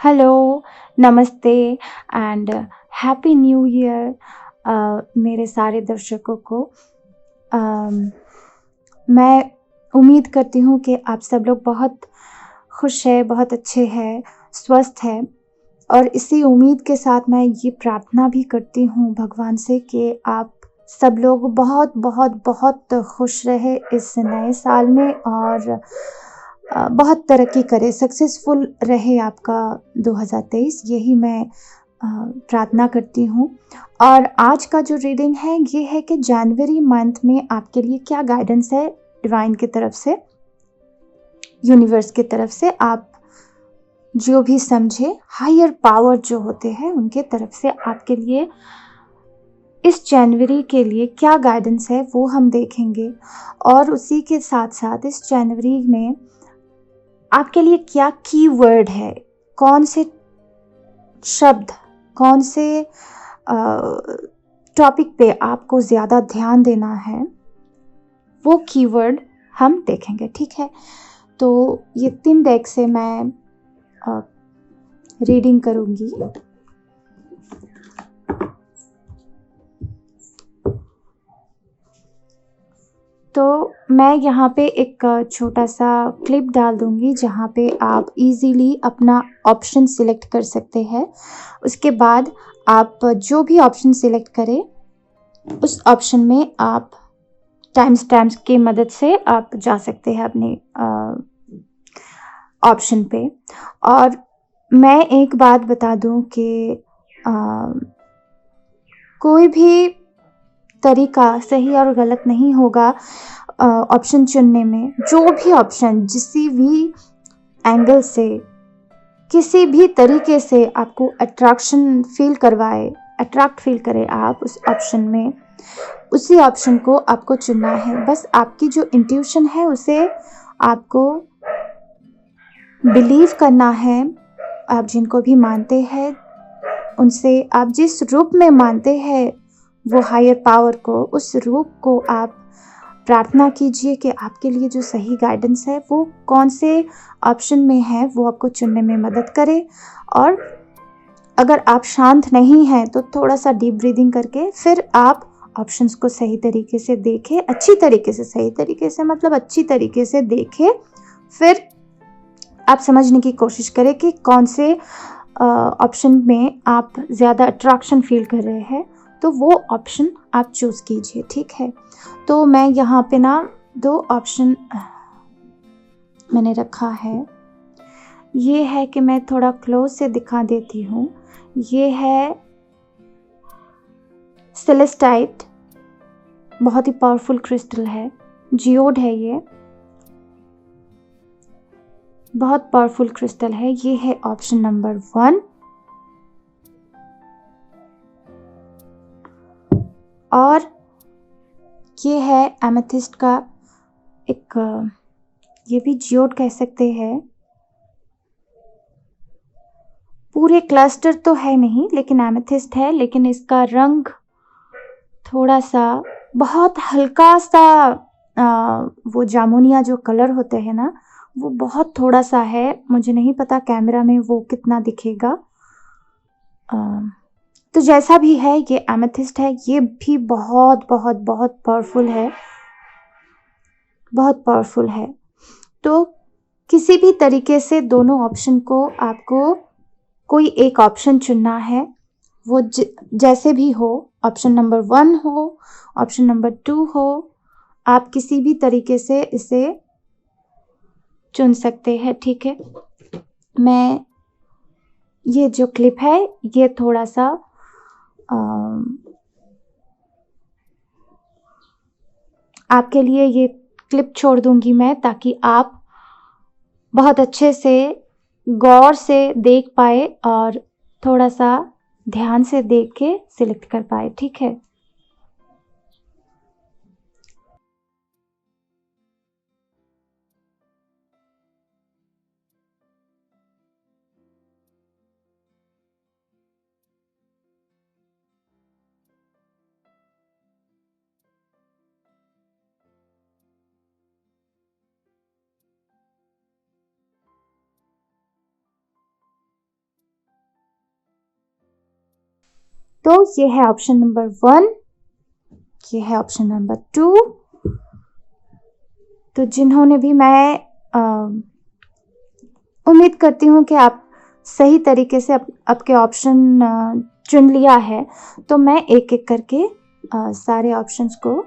Hello, नमस्ते and happy new year मेरे सारे दर्शकों को। अम, मैं उम्मीद करती हूँ कि आप सब लोग बहुत खुश हैं, बहुत अच्छे हैं, स्वस्थ हैं और इसी उम्मीद के साथ मैं ये प्रार्थना भी करती हूँ भगवान से कि आप सब लोग बहुत बहुत बहुत खुश रहे इस नए साल में और बहुत तरक्की करे, सक्सेसफुल रहे आपका 2023 यही मैं प्रार्थना करती हूँ। और आज का जो रीडिंग है ये है कि जनवरी मंथ में आपके लिए क्या गाइडेंस है डिवाइन की तरफ से, यूनिवर्स की तरफ से। आप जो भी समझे, हायर पावर जो होते हैं उनके तरफ से आपके लिए इस जनवरी के लिए क्या गाइडेंस है वो हम देखेंगे। और उसी के साथ साथ इस जनवरी में आपके लिए क्या कीवर्ड है, कौन से शब्द, कौन से टॉपिक पे आपको ज़्यादा ध्यान देना है, वो कीवर्ड हम देखेंगे। ठीक है, तो ये 3 डेक से मैं रीडिंग करूँगी। तो मैं यहाँ पे एक छोटा सा क्लिप डाल दूँगी जहाँ पे आप इजीली अपना ऑप्शन सिलेक्ट कर सकते हैं। उसके बाद आप जो भी ऑप्शन सिलेक्ट करें उस ऑप्शन में आप टाइम स्टैम्प्स की मदद से आप जा सकते हैं अपने ऑप्शन पे। और मैं एक बात बता दूं कि कोई भी तरीका सही और गलत नहीं होगा ऑप्शन चुनने में। जो भी ऑप्शन जिसी भी एंगल से, किसी भी तरीके से आपको अट्रैक्शन फील करवाए, अट्रैक्ट फील करे आप उस ऑप्शन में, उसी ऑप्शन को आपको चुनना है। बस आपकी जो इंट्यूशन है उसे आपको बिलीव करना है। आप जिनको भी मानते हैं उनसे, आप जिस रूप में मानते हैं वो हायर पावर को, उस रूप को आप प्रार्थना कीजिए कि आपके लिए जो सही गाइडेंस है वो कौन से ऑप्शन में है, वो आपको चुनने में मदद करे। और अगर आप शांत नहीं हैं तो थोड़ा सा डीप ब्रीदिंग करके फिर आप ऑप्शंस को सही तरीके से देखें, अच्छी तरीके से, सही तरीके से मतलब अच्छी तरीके से देखें। फिर आप समझने की कोशिश करें कि कौन से ऑप्शन में आप ज़्यादा अट्रैक्शन फील कर रहे हैं, तो वो ऑप्शन आप चूज़ कीजिए। ठीक है, तो मैं यहाँ पे ना 2 ऑप्शन मैंने रखा है। ये है कि मैं थोड़ा क्लोज से दिखा देती हूँ। ये है सेलेस्टाइट, बहुत ही पावरफुल क्रिस्टल है, जियोड है, ये बहुत पावरफुल क्रिस्टल है। ये है ऑप्शन नंबर 1। और ये है एमेथिस्ट का एक, ये भी जियोड कह सकते हैं। पूरे क्लस्टर तो है नहीं लेकिन एमेथिस्ट है, लेकिन इसका रंग थोड़ा सा बहुत हल्का सा वो जामुनिया जो कलर होते हैं ना, वो बहुत थोड़ा सा है। मुझे नहीं पता कैमरा में वो कितना दिखेगा। तो जैसा भी है ये एमेथिस्ट है, ये भी बहुत बहुत बहुत पावरफुल है, बहुत पावरफुल है। तो किसी भी तरीके से दोनों ऑप्शन को आपको कोई एक ऑप्शन चुनना है, वो जैसे भी हो, ऑप्शन नंबर 1 हो, ऑप्शन नंबर 2 हो, आप किसी भी तरीके से इसे चुन सकते हैं। ठीक है, मैं ये जो क्लिप है ये थोड़ा सा आपके लिए ये क्लिप छोड़ दूंगी मैं, ताकि आप बहुत अच्छे से गौर से देख पाए और थोड़ा सा ध्यान से देख के सिलेक्ट कर पाए। ठीक है, तो ये है ऑप्शन नंबर 1, ये है ऑप्शन नंबर 2। तो जिन्होंने भी, मैं उम्मीद करती हूँ कि आप सही तरीके से आपके ऑप्शन चुन लिया है। तो मैं एक एक करके सारे ऑप्शंस को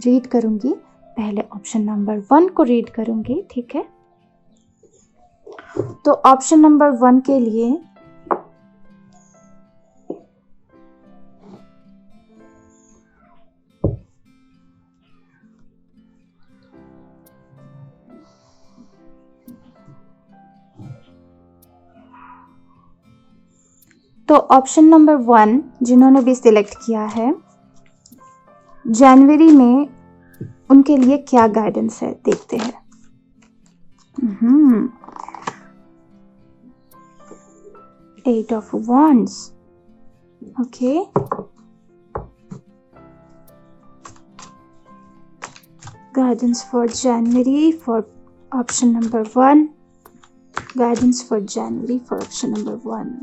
रीड करूँगी। पहले ऑप्शन नंबर 1 को रीड करूँगी, ठीक है। तो ऑप्शन नंबर 1 के लिए तो ऑप्शन नंबर 1 जिन्होंने भी सिलेक्ट किया है, जनवरी में उनके लिए क्या गाइडेंस है, देखते हैं। 8 of Wands, okay। Guidance for January for option number 1. Guidance for January for option number 1.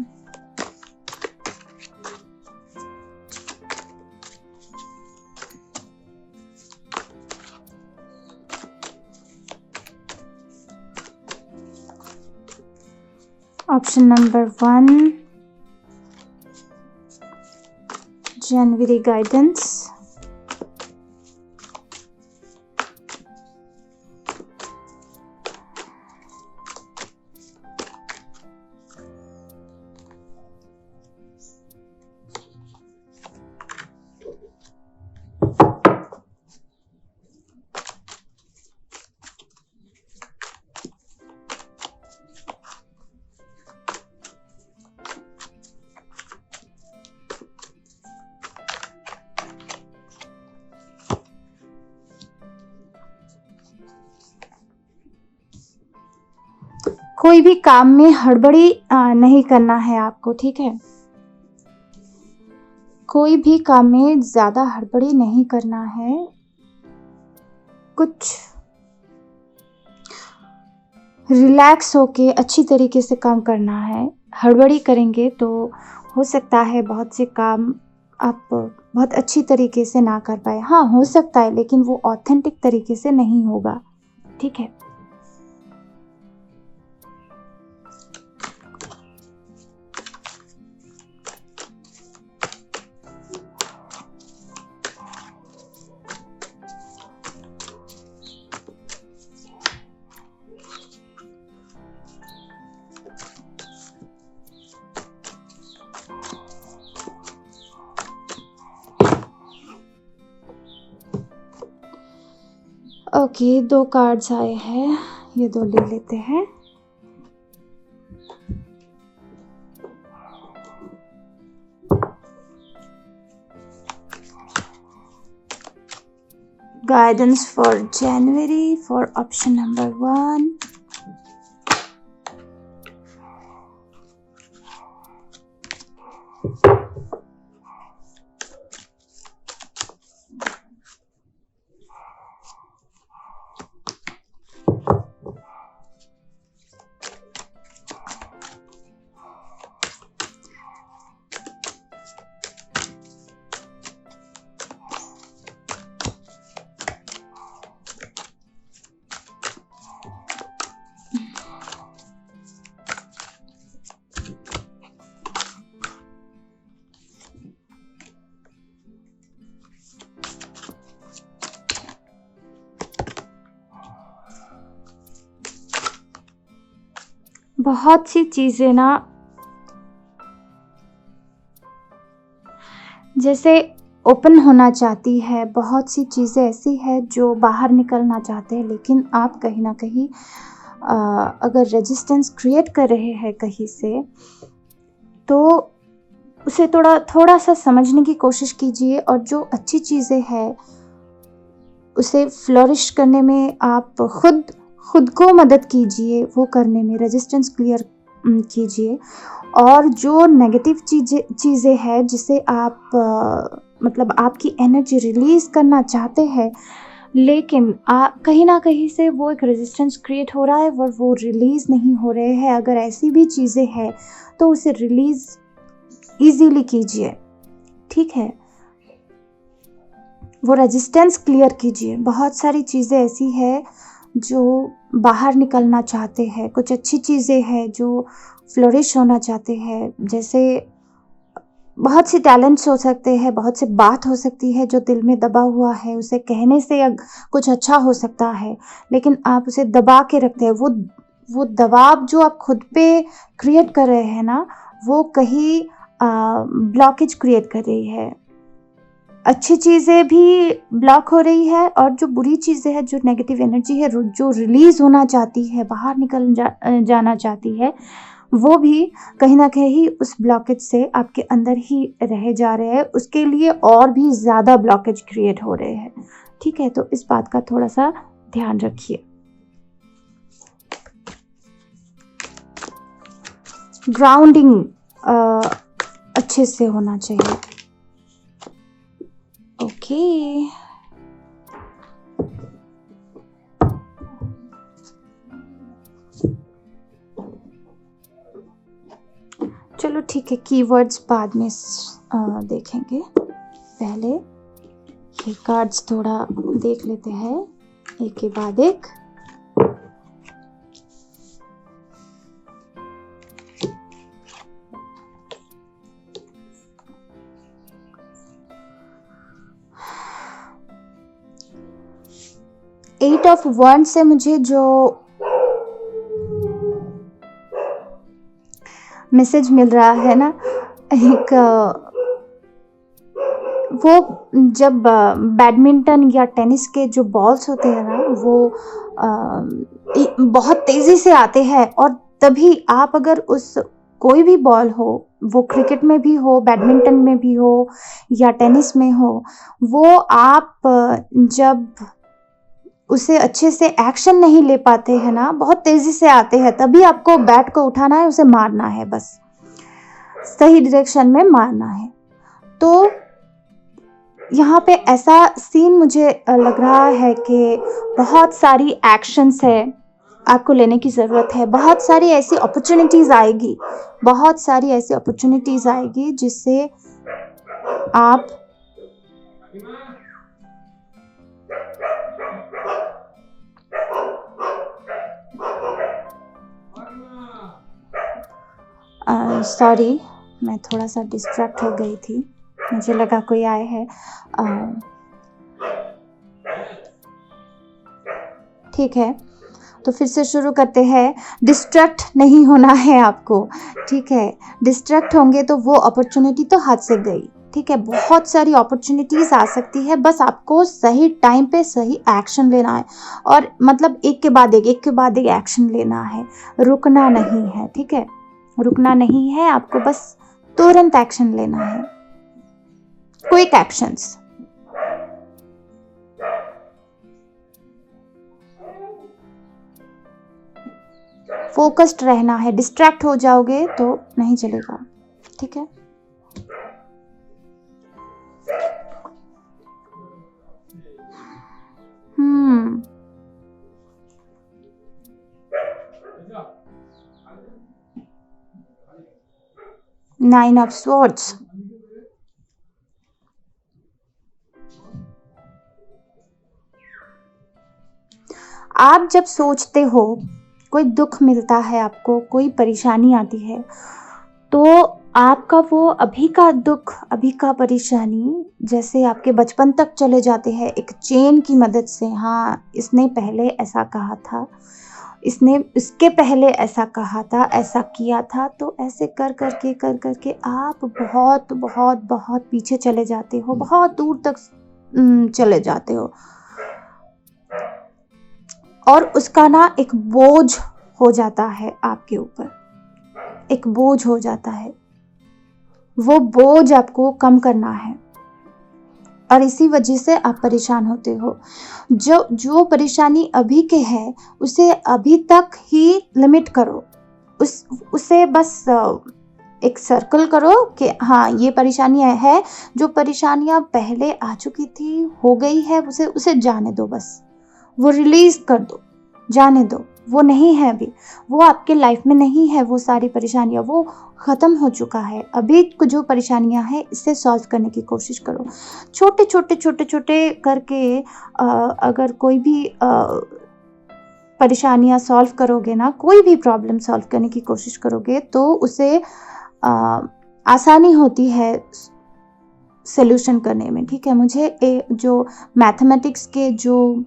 Option number 1, January guidance. कोई भी काम में हड़बड़ी नहीं करना है आपको, ठीक है। कोई भी काम में ज्यादा हड़बड़ी नहीं करना है, कुछ रिलैक्स होके अच्छी तरीके से काम करना है। हड़बड़ी करेंगे तो हो सकता है बहुत से काम आप बहुत अच्छी तरीके से ना कर पाए। हाँ, हो सकता है, लेकिन वो ऑथेंटिक तरीके से नहीं होगा, ठीक है। ओके, 2 कार्ड्स आए हैं, ये 2 ले लेते हैं। Guidance for January for option number 1. बहुत सी चीजें ना, जैसे ओपन होना चाहती है, बहुत सी चीज़ें ऐसी है जो बाहर निकलना चाहते हैं, लेकिन आप कहीं ना कहीं अगर रेजिस्टेंस क्रिएट कर रहे हैं कहीं से, तो उसे थोड़ा सा समझने की कोशिश कीजिए। और जो अच्छी चीज़ें हैं उसे फ्लोरिश करने में आप खुद को मदद कीजिए, वो करने में रेजिस्टेंस क्लियर कीजिए। और जो नेगेटिव चीज़ें हैं जिसे आप मतलब आपकी एनर्जी रिलीज़ करना चाहते हैं, लेकिन कहीं ना कहीं से वो एक रेजिस्टेंस क्रिएट हो रहा है और वो रिलीज़ नहीं हो रहे हैं। अगर ऐसी भी चीज़ें हैं तो उसे रिलीज़ इजीली कीजिए, ठीक है। वो रेजिस्टेंस क्लियर कीजिए। बहुत सारी चीज़ें ऐसी है जो बाहर निकलना चाहते हैं, कुछ अच्छी चीज़ें हैं जो फ्लोरिश होना चाहते हैं, जैसे बहुत सी टैलेंट्स हो सकते हैं, बहुत सी बात हो सकती है जो दिल में दबा हुआ है, उसे कहने से कुछ अच्छा हो सकता है, लेकिन आप उसे दबा के रखते हैं। वो दबाव जो आप खुद पे क्रिएट कर रहे हैं ना, वो कहीं ब्लॉकेज क्रिएट कर रही है। अच्छी चीज़ें भी ब्लॉक हो रही है और जो बुरी चीज़ें हैं, जो नेगेटिव एनर्जी है, जो रिलीज़ होना चाहती है, बाहर निकल जाना चाहती है, वो भी कहीं न कहीं उस ब्लॉकेज से आपके अंदर ही रह जा रहे हैं, उसके लिए और भी ज़्यादा ब्लॉकेज क्रिएट हो रहे हैं, ठीक है? तो इस बात का थोड़ा-सा ध्यान रखिए। ग्राउंडिंग अच्छे से होना चाहिए। ओके। चलो ठीक है, कीवर्ड्स बाद में देखेंगे। पहले ये कार्ड्स थोड़ा देख लेते हैं एक के बाद एक। एट ऑफ वंड से मुझे जो मैसेज मिल रहा है ना, एक वो जब बैडमिंटन या टेनिस के जो बॉल्स होते हैं ना, वो बहुत तेज़ी से आते हैं, और तभी आप अगर उस कोई भी बॉल हो, वो क्रिकेट में भी हो, बैडमिंटन में भी हो या टेनिस में हो, वो आप जब उसे अच्छे से एक्शन नहीं ले पाते हैं ना, बहुत तेज़ी से आते हैं, तभी आपको बैट को उठाना है, उसे मारना है, बस सही डायरेक्शन में मारना है। तो यहाँ पे ऐसा सीन मुझे लग रहा है कि बहुत सारी एक्शंस है आपको लेने की ज़रूरत है। बहुत सारी ऐसी अपॉर्चुनिटीज़ आएगी, बहुत सारी ऐसी अपॉर्चुनिटीज़ आएगी जिससे आप सॉरी, मैं थोड़ा सा डिस्ट्रैक्ट हो गई थी, मुझे लगा कोई आए है। ठीक है, तो फिर से शुरू करते हैं। डिस्ट्रैक्ट नहीं होना है आपको, ठीक है? डिस्ट्रैक्ट होंगे तो वो अपॉर्चुनिटी तो हाथ से गई, ठीक है? बहुत सारी अपॉर्चुनिटीज़ आ सकती है, बस आपको सही टाइम पे सही एक्शन लेना है, और मतलब एक के बाद एक एक्शन लेना है, रुकना नहीं है, ठीक है? रुकना नहीं है, आपको बस तुरंत एक्शन लेना है, क्विक एक्शंस। फोकस्ड रहना है, डिस्ट्रैक्ट हो जाओगे तो नहीं चलेगा, ठीक है? Nine of swords. आप जब सोचते हो, कोई दुख मिलता है आपको, कोई परेशानी आती है, तो आपका वो अभी का दुख, अभी का परेशानी जैसे आपके बचपन तक चले जाते हैं एक चेन की मदद से। हाँ, इसने पहले ऐसा कहा था, इसने इसके पहले ऐसा कहा था, ऐसा किया था, तो ऐसे कर करके आप बहुत बहुत बहुत पीछे चले जाते हो, बहुत दूर तक चले जाते हो, और उसका ना एक बोझ हो जाता है आपके ऊपर, एक बोझ हो जाता है। वो बोझ आपको कम करना है, और इसी वजह से आप परेशान होते हो। जो परेशानी अभी के है, उसे अभी तक ही लिमिट करो, उसे बस एक सर्कल करो कि हाँ, ये परेशानियाँ है, जो परेशानियाँ पहले आ चुकी थी, हो गई है, उसे जाने दो, बस वो रिलीज कर दो, जाने दो, वो नहीं है अभी, वो आपके लाइफ में नहीं है। वो सारी परेशानियाँ वो ख़त्म हो चुका है। अभी जो परेशानियाँ हैं इसे सॉल्व करने की कोशिश करो। छोटे छोटे छोटे छोटे करके अगर कोई भी परेशानियाँ सॉल्व करोगे ना, कोई भी प्रॉब्लम सॉल्व करने की कोशिश करोगे तो उसे आसानी होती है सॉल्यूशन करने में। ठीक है, मुझे जो मैथमेटिक्स के जो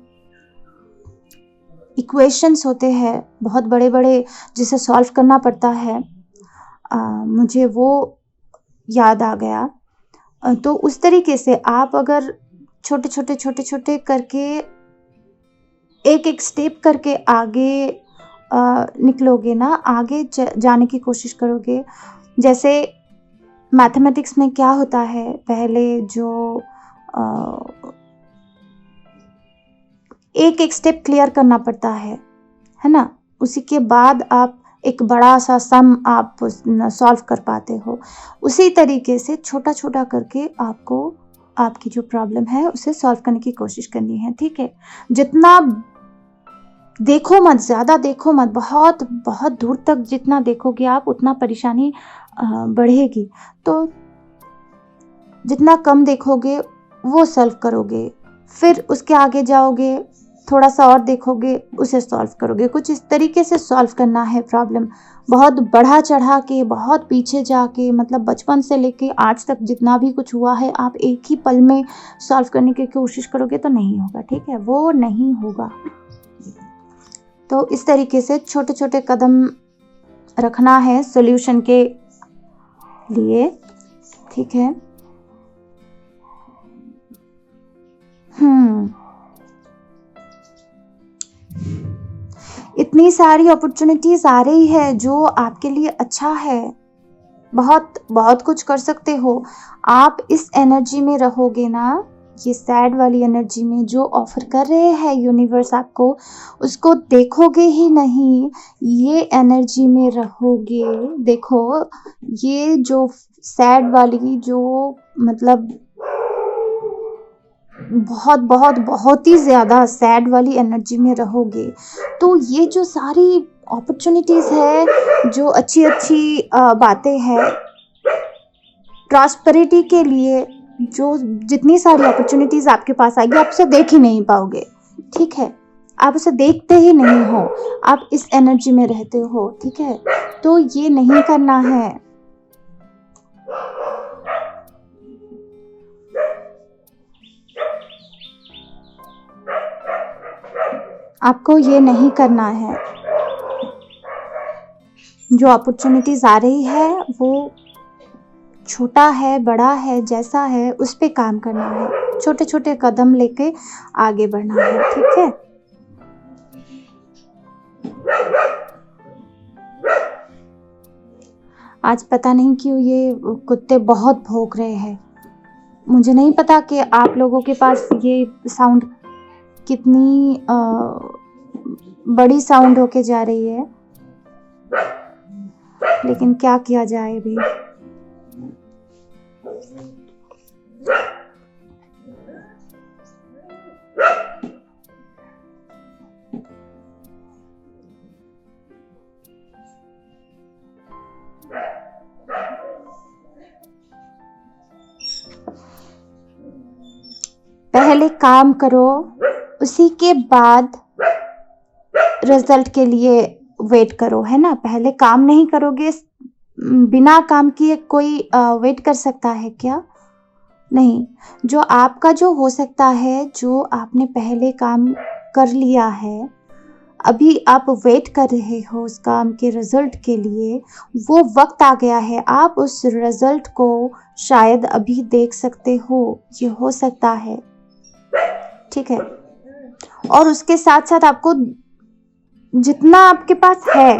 इक्वेशंस होते हैं बहुत बड़े बड़े जिसे सॉल्व करना पड़ता है, मुझे वो याद आ गया। तो उस तरीके से आप अगर छोटे छोटे छोटे छोटे करके एक एक स्टेप करके आगे निकलोगे ना, आगे जाने की कोशिश करोगे। जैसे मैथमेटिक्स में क्या होता है, पहले जो एक एक स्टेप क्लियर करना पड़ता है ना, उसी के बाद आप एक बड़ा सा सम आप सॉल्व कर पाते हो। उसी तरीके से छोटा छोटा करके आपको आपकी जो प्रॉब्लम है उसे सॉल्व करने की कोशिश करनी है। ठीक है, जितना देखो मत, ज़्यादा देखो मत, बहुत बहुत दूर तक जितना देखोगे आप उतना परेशानी बढ़ेगी। तो जितना कम देखोगे वो सॉल्व करोगे, फिर उसके आगे जाओगे, थोड़ा सा और देखोगे, उसे सॉल्व करोगे। कुछ इस तरीके से सॉल्व करना है प्रॉब्लम। बहुत बढ़ा चढ़ा के, बहुत पीछे जाके, मतलब बचपन से लेके आज तक जितना भी कुछ हुआ है आप एक ही पल में सॉल्व करने की कोशिश करोगे तो नहीं होगा। ठीक है, वो नहीं होगा। तो इस तरीके से छोटे छोटे कदम रखना है सॉल्यूशन के लिए। ठीक है, इतनी सारी अपॉर्चुनिटीज आ रही है जो आपके लिए अच्छा है। बहुत बहुत कुछ कर सकते हो आप इस एनर्जी में रहोगे ना, ये सैड वाली एनर्जी में जो ऑफर कर रहे हैं यूनिवर्स आपको, उसको देखोगे ही नहीं, ये एनर्जी में रहोगे। देखो, ये जो सैड वाली, जो मतलब बहुत बहुत बहुत ही ज़्यादा सैड वाली एनर्जी में रहोगे तो ये जो सारी अपॉर्चुनिटीज़ है, जो अच्छी अच्छी बातें हैं प्रॉस्पेरिटी के लिए, जो जितनी सारी अपॉर्चुनिटीज़ आपके पास आएगी आप उसे देख ही नहीं पाओगे। ठीक है, आप उसे देखते ही नहीं हो, आप इस एनर्जी में रहते हो। ठीक है, तो ये नहीं करना है। आपको ये नहीं करना है। जो अपॉर्चुनिटीज आ रही है वो छोटा है, बड़ा है, जैसा है उस पे काम करना है। छोटे छोटे कदम लेके आगे बढ़ना है। ठीक है, आज पता नहीं क्यों ये कुत्ते बहुत भौंक रहे हैं। मुझे नहीं पता कि आप लोगों के पास ये साउंड कितनी बड़ी साउंड होके जा रही है, लेकिन क्या किया जाए भी। पहले काम करो, उसी के बाद रिजल्ट के लिए वेट करो, है ना। पहले काम नहीं करोगे, बिना काम किए कोई वेट कर सकता है क्या? नहीं। जो आपका जो हो सकता है, जो आपने पहले काम कर लिया है, अभी आप वेट कर रहे हो उस काम के रिजल्ट के लिए, वो वक्त आ गया है। आप उस रिजल्ट को शायद अभी देख सकते हो, ये हो सकता है। ठीक है, और उसके साथ साथ आपको जितना आपके पास है,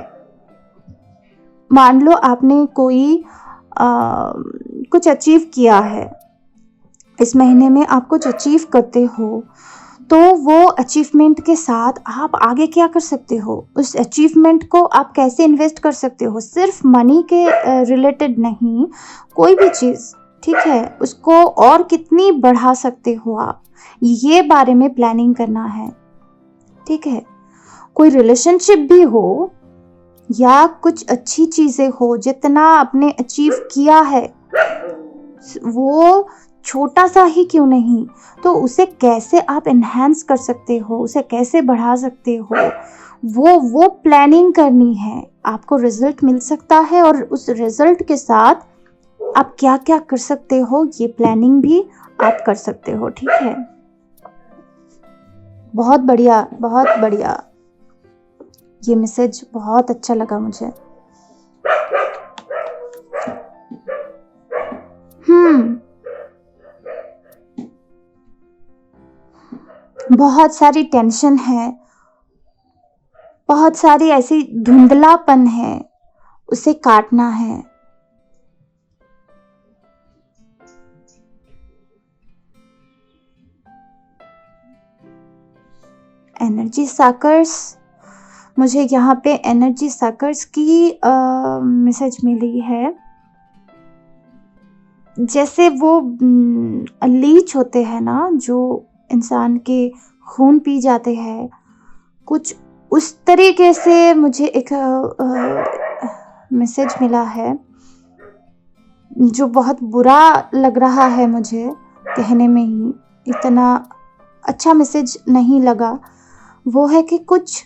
मान लो आपने कोई कुछ अचीव किया है इस महीने में, आप कुछ अचीव करते हो तो वो अचीवमेंट के साथ आप आगे क्या कर सकते हो, उस अचीवमेंट को आप कैसे इन्वेस्ट कर सकते हो। सिर्फ मनी के रिलेटेड नहीं, कोई भी चीज़, ठीक है, उसको और कितनी बढ़ा सकते हो आप, ये बारे में प्लानिंग करना है। ठीक है, कोई रिलेशनशिप भी हो या कुछ अच्छी चीजें हो, जितना आपने अचीव किया है वो छोटा सा ही क्यों नहीं, तो उसे कैसे आप एनहांस कर सकते हो, उसे कैसे बढ़ा सकते हो, वो प्लानिंग करनी है। आपको रिजल्ट मिल सकता है और उस रिजल्ट के साथ आप क्या क्या कर सकते हो ये प्लानिंग भी आप कर सकते हो। ठीक है, बहुत बढ़िया, बहुत बढ़िया। ये मैसेज बहुत अच्छा लगा मुझे। बहुत सारी टेंशन है, बहुत सारी ऐसी धुंधलापन है, उसे काटना है। एनर्जी साकर्स, मुझे यहाँ पे एनर्जी साकर्स की मैसेज मिली है। जैसे वो लीच होते हैं ना, जो इंसान के खून पी जाते हैं, कुछ उस तरीके से मुझे एक मैसेज मिला है, जो बहुत बुरा लग रहा है मुझे कहने में ही, इतना अच्छा मैसेज नहीं लगा। वो है कि कुछ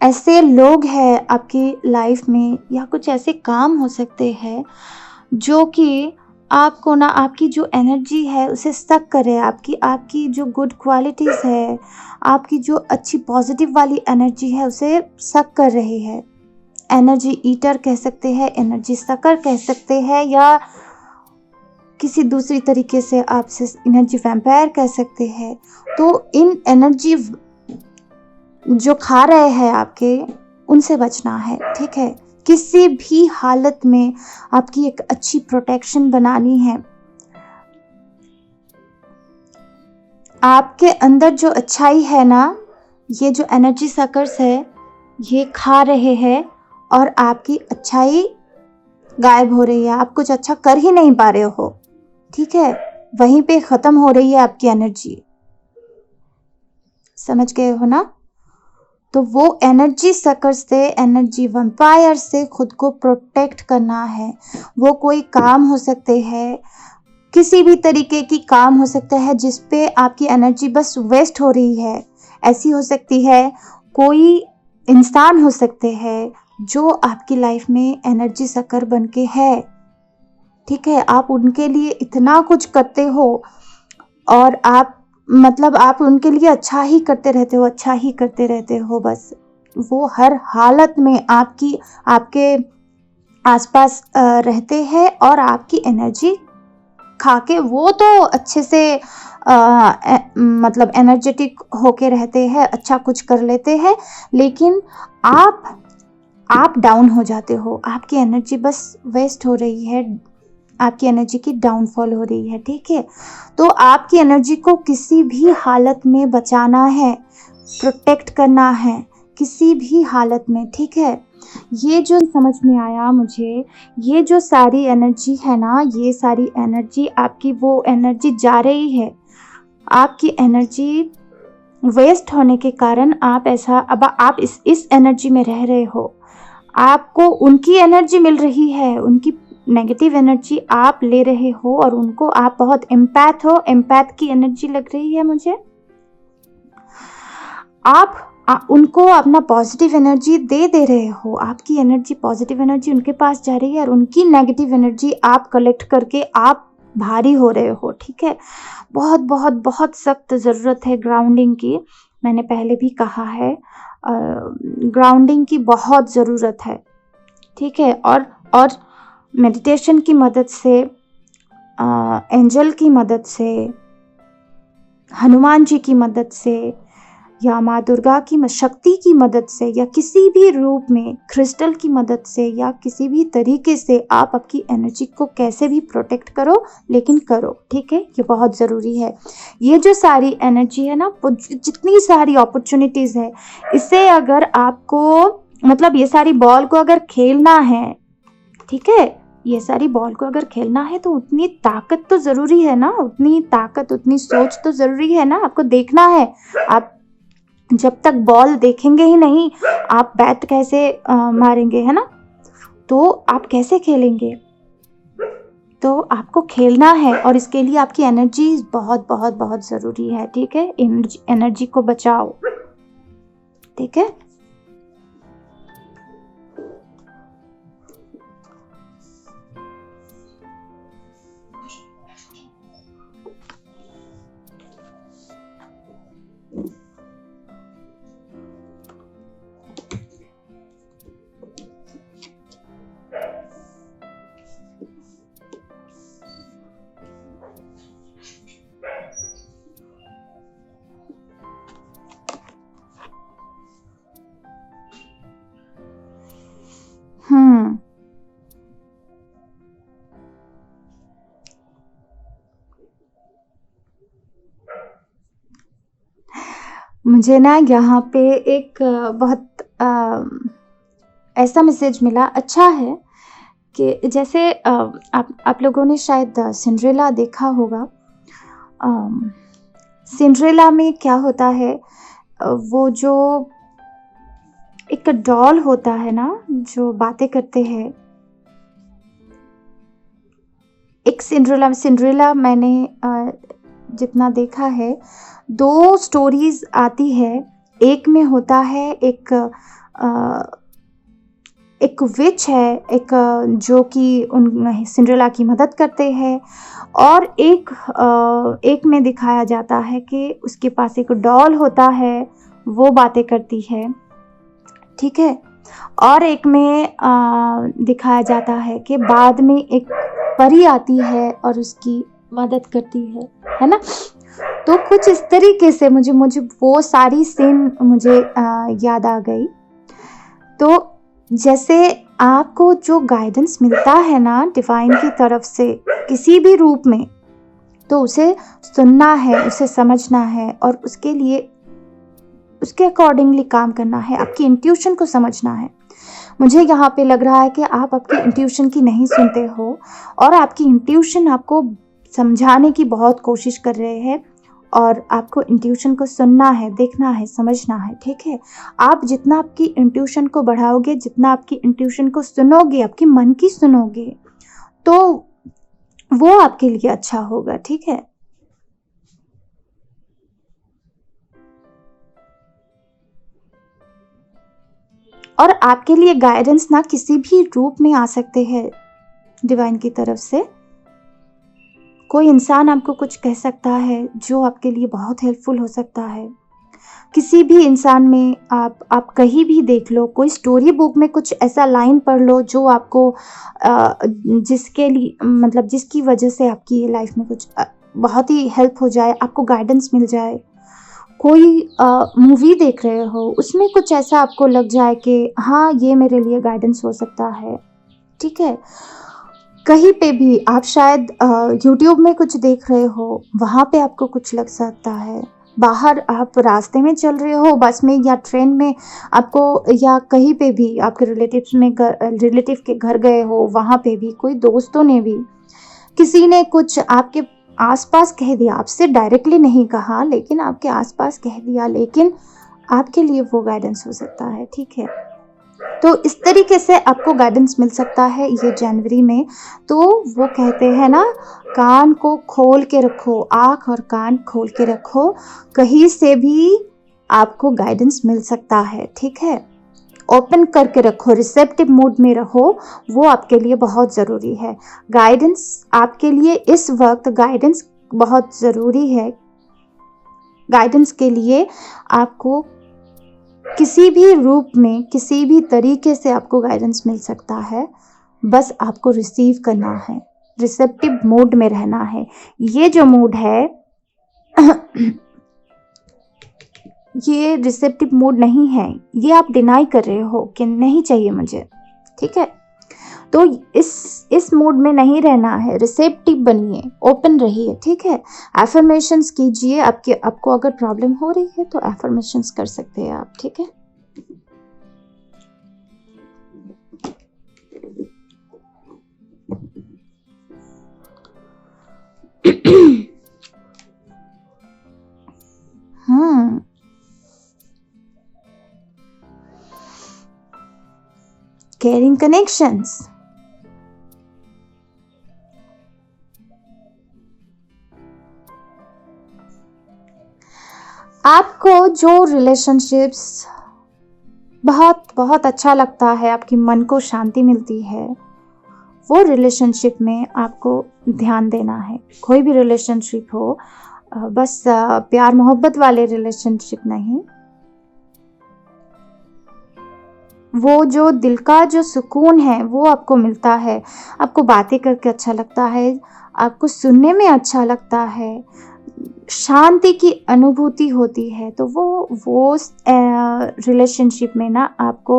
ऐसे लोग हैं आपकी लाइफ में या कुछ ऐसे काम हो सकते हैं जो कि आपको ना, आपकी जो एनर्जी है उसे सक करे, आपकी जो गुड क्वालिटीज़ है, आपकी जो अच्छी पॉजिटिव वाली एनर्जी है उसे सक कर रही है। एनर्जी ईटर कह सकते हैं, एनर्जी सकर कह सकते हैं, या किसी दूसरी तरीके से आप एनर्जी वैम्पायर कह सकते हैं। तो इन एनर्जी जो खा रहे हैं आपके, उनसे बचना है। ठीक है, किसी भी हालत में आपकी एक अच्छी प्रोटेक्शन बनानी है। आपके अंदर जो अच्छाई है ना, ये जो एनर्जी सकर्स है ये खा रहे हैं और आपकी अच्छाई गायब हो रही है, आप कुछ अच्छा कर ही नहीं पा रहे हो। ठीक है, वहीं पे खत्म हो रही है आपकी एनर्जी, समझ गए हो ना? तो वो एनर्जी सकर से, एनर्जी वैम्पायर से खुद को प्रोटेक्ट करना है। वो कोई काम हो सकते हैं, किसी भी तरीके की काम हो सकता है जिस पे आपकी एनर्जी बस वेस्ट हो रही है। ऐसी हो सकती है, कोई इंसान हो सकते हैं जो आपकी लाइफ में एनर्जी सकर बन के है। ठीक है, आप उनके लिए इतना कुछ करते हो और आप उनके लिए अच्छा ही करते रहते हो, अच्छा ही करते रहते हो। बस वो हर हालत में आपके आसपास रहते हैं और आपकी एनर्जी खा के वो तो अच्छे से एनर्जेटिक होके रहते हैं, अच्छा कुछ कर लेते हैं, लेकिन आप डाउन हो जाते हो। आपकी एनर्जी बस वेस्ट हो रही है, आपकी एनर्जी की डाउनफॉल हो रही है। ठीक है, तो आपकी एनर्जी को किसी भी हालत में बचाना है, प्रोटेक्ट करना है, किसी भी हालत में। ठीक है, ये जो समझ में आया मुझे, ये जो सारी एनर्जी है ना, ये सारी एनर्जी आपकी, वो एनर्जी जा रही है, आपकी एनर्जी वेस्ट होने के कारण आप इस एनर्जी में रह रहे हो। आपको उनकी एनर्जी मिल रही है, उनकी नेगेटिव एनर्जी आप ले रहे हो और उनको, आप बहुत एम्पैथ हो, एम्पैथ की एनर्जी लग रही है मुझे। आप उनको अपना पॉजिटिव एनर्जी दे रहे हो, आपकी एनर्जी, पॉजिटिव एनर्जी उनके पास जा रही है और उनकी नेगेटिव एनर्जी आप कलेक्ट करके आप भारी हो रहे हो। ठीक है, बहुत बहुत बहुत सख्त ज़रूरत है ग्राउंडिंग की। मैंने पहले भी कहा है, ग्राउंडिंग की बहुत ज़रूरत है। ठीक है, और मेडिटेशन की मदद से, एंजल की मदद से, हनुमान जी की मदद से, या माँ दुर्गा की शक्ति की मदद से, या किसी भी रूप में क्रिस्टल की मदद से, या किसी भी तरीके से आप आपकी एनर्जी को कैसे भी प्रोटेक्ट करो, लेकिन करो। ठीक है, ये बहुत ज़रूरी है। ये जो सारी एनर्जी है ना, जितनी सारी अपॉर्चुनिटीज़ है, इसे अगर आपको ये सारी बॉल को अगर खेलना है, ठीक है, ये सारी बॉल को अगर खेलना है तो उतनी ताकत तो ज़रूरी है ना, उतनी ताकत, उतनी सोच तो ज़रूरी है ना। आपको देखना है, आप जब तक बॉल देखेंगे ही नहीं आप बैट कैसे मारेंगे, है ना? तो आप कैसे खेलेंगे? तो आपको खेलना है और इसके लिए आपकी एनर्जी बहुत बहुत बहुत ज़रूरी है, ठीक है? एनर्जी को बचाओ, ठीक है? हम्म मुझे ना यहाँ पे एक बहुत ऐसा मैसेज मिला, अच्छा है कि जैसे आप लोगों ने शायद सिंड्रेला देखा होगा। सिंड्रेला में क्या होता है, वो जो एक डॉल होता है ना जो बातें करते हैं, एक सिंड्रेला मैंने जितना देखा है 2 स्टोरीज आती है। एक में होता है एक विच है, जो कि उन सिंड्रेला की मदद करते हैं, और एक में दिखाया जाता है कि उसके पास एक डॉल होता है, वो बातें करती है, ठीक है? और एक में दिखाया जाता है कि बाद में एक परी आती है और उसकी मदद करती है ना? तो कुछ इस तरीके से मुझे वो सारी सीन मुझे याद आ गई। तो जैसे आपको जो गाइडेंस मिलता है ना डिवाइन की तरफ से किसी भी रूप में, तो उसे सुनना है, उसे समझना है और उसके लिए उसके अकॉर्डिंगली काम करना है, आपकी इंट्यूशन को समझना है। मुझे यहाँ पे लग रहा है कि आप आपकी इंट्यूशन की नहीं सुनते हो और आपकी इंट्यूशन आपको समझाने की बहुत कोशिश कर रहे हैं, और आपको इंट्यूशन को सुनना है, देखना है, समझना है, ठीक है? आप जितना आपकी इंट्यूशन को बढ़ाओगे, जितना आपकी इंट्यूशन को सुनोगे, आपके मन की सुनोगे, तो वो आपके लिए अच्छा होगा, ठीक है? और आपके लिए गाइडेंस ना किसी भी रूप में आ सकते हैं डिवाइन की तरफ से। कोई इंसान आपको कुछ कह सकता है जो आपके लिए बहुत हेल्पफुल हो सकता है। किसी भी इंसान में आप कहीं भी देख लो, कोई स्टोरी बुक में कुछ ऐसा लाइन पढ़ लो जो आपको जिसके लिए मतलब जिसकी वजह से आपकी लाइफ में कुछ बहुत ही हेल्प हो जाए, आपको गाइडेंस मिल जाए। कोई मूवी देख रहे हो, उसमें कुछ ऐसा आपको लग जाए कि हाँ ये मेरे लिए गाइडेंस हो सकता है, ठीक है? कहीं पे भी आप शायद यूट्यूब में कुछ देख रहे हो, वहाँ पे आपको कुछ लग सकता है। बाहर आप रास्ते में चल रहे हो, बस में या ट्रेन में आपको, या कहीं पे भी आपके रिलेटिव के घर गए हो, वहाँ पे भी कोई दोस्तों ने भी किसी ने कुछ आपके आसपास कह दिया, आपसे डायरेक्टली नहीं कहा लेकिन आपके आसपास कह दिया, लेकिन आपके लिए वो गाइडेंस हो सकता है, ठीक है? तो इस तरीके से आपको गाइडेंस मिल सकता है ये जनवरी में। तो वो कहते हैं ना, कान को खोल के रखो, आँख और कान खोल के रखो, कहीं से भी आपको गाइडेंस मिल सकता है, ठीक है? ओपन करके रखो, रिसेप्टिव मूड में रहो, वो आपके लिए बहुत ज़रूरी है। गाइडेंस आपके लिए इस वक्त गाइडेंस बहुत ज़रूरी है। गाइडेंस के लिए आपको किसी भी रूप में, किसी भी तरीके से आपको गाइडेंस मिल सकता है, बस आपको रिसीव करना है, रिसेप्टिव मोड में रहना है। ये जो मूड है ये रिसेप्टिव मोड नहीं है, ये आप डिनाई कर रहे हो कि नहीं चाहिए मुझे, ठीक है? तो इस मोड में नहीं रहना है, रिसेप्टिव बनिए, ओपन रहिए, ठीक है? एफर्मेशंस कीजिए, आपको अगर प्रॉब्लम हो रही है तो एफर्मेशंस कर सकते हैं आप, ठीक है? हम्म caring connections. आपको जो रिलेशनशिप्स बहुत बहुत अच्छा लगता है, आपकी मन को शांति मिलती है, वो रिलेशनशिप में आपको ध्यान देना है। कोई भी रिलेशनशिप हो, बस प्यार मोहब्बत वाले रिलेशनशिप नहीं, वो जो दिल का जो सुकून है वो आपको मिलता है, आपको बातें करके अच्छा लगता है, आपको सुनने में अच्छा लगता है, शांति की अनुभूति होती है, तो वो रिलेशनशिप में ना आपको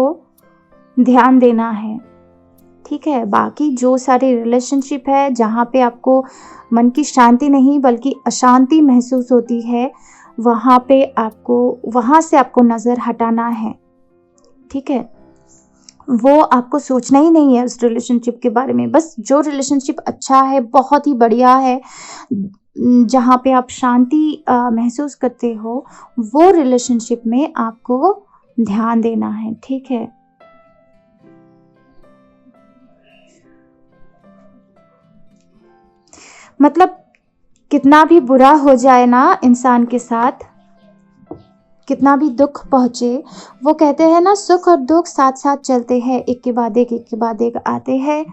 ध्यान देना है। ठीक है, बाकी जो सारी रिलेशनशिप है जहाँ पे आपको मन की शांति नहीं बल्कि अशांति महसूस होती है, वहाँ से आपको नज़र हटाना है। ठीक है, वो आपको सोचना ही नहीं है उस रिलेशनशिप के बारे में। बस जो रिलेशनशिप अच्छा है, बहुत ही बढ़िया है, जहाँ पे आप शांति महसूस करते हो, वो रिलेशनशिप में आपको ध्यान देना है। ठीक है, मतलब कितना भी बुरा हो जाए ना इंसान के साथ, कितना भी दुख पहुँचे, वो कहते हैं ना सुख और दुख साथ साथ चलते हैं, एक के बाद एक आते हैं,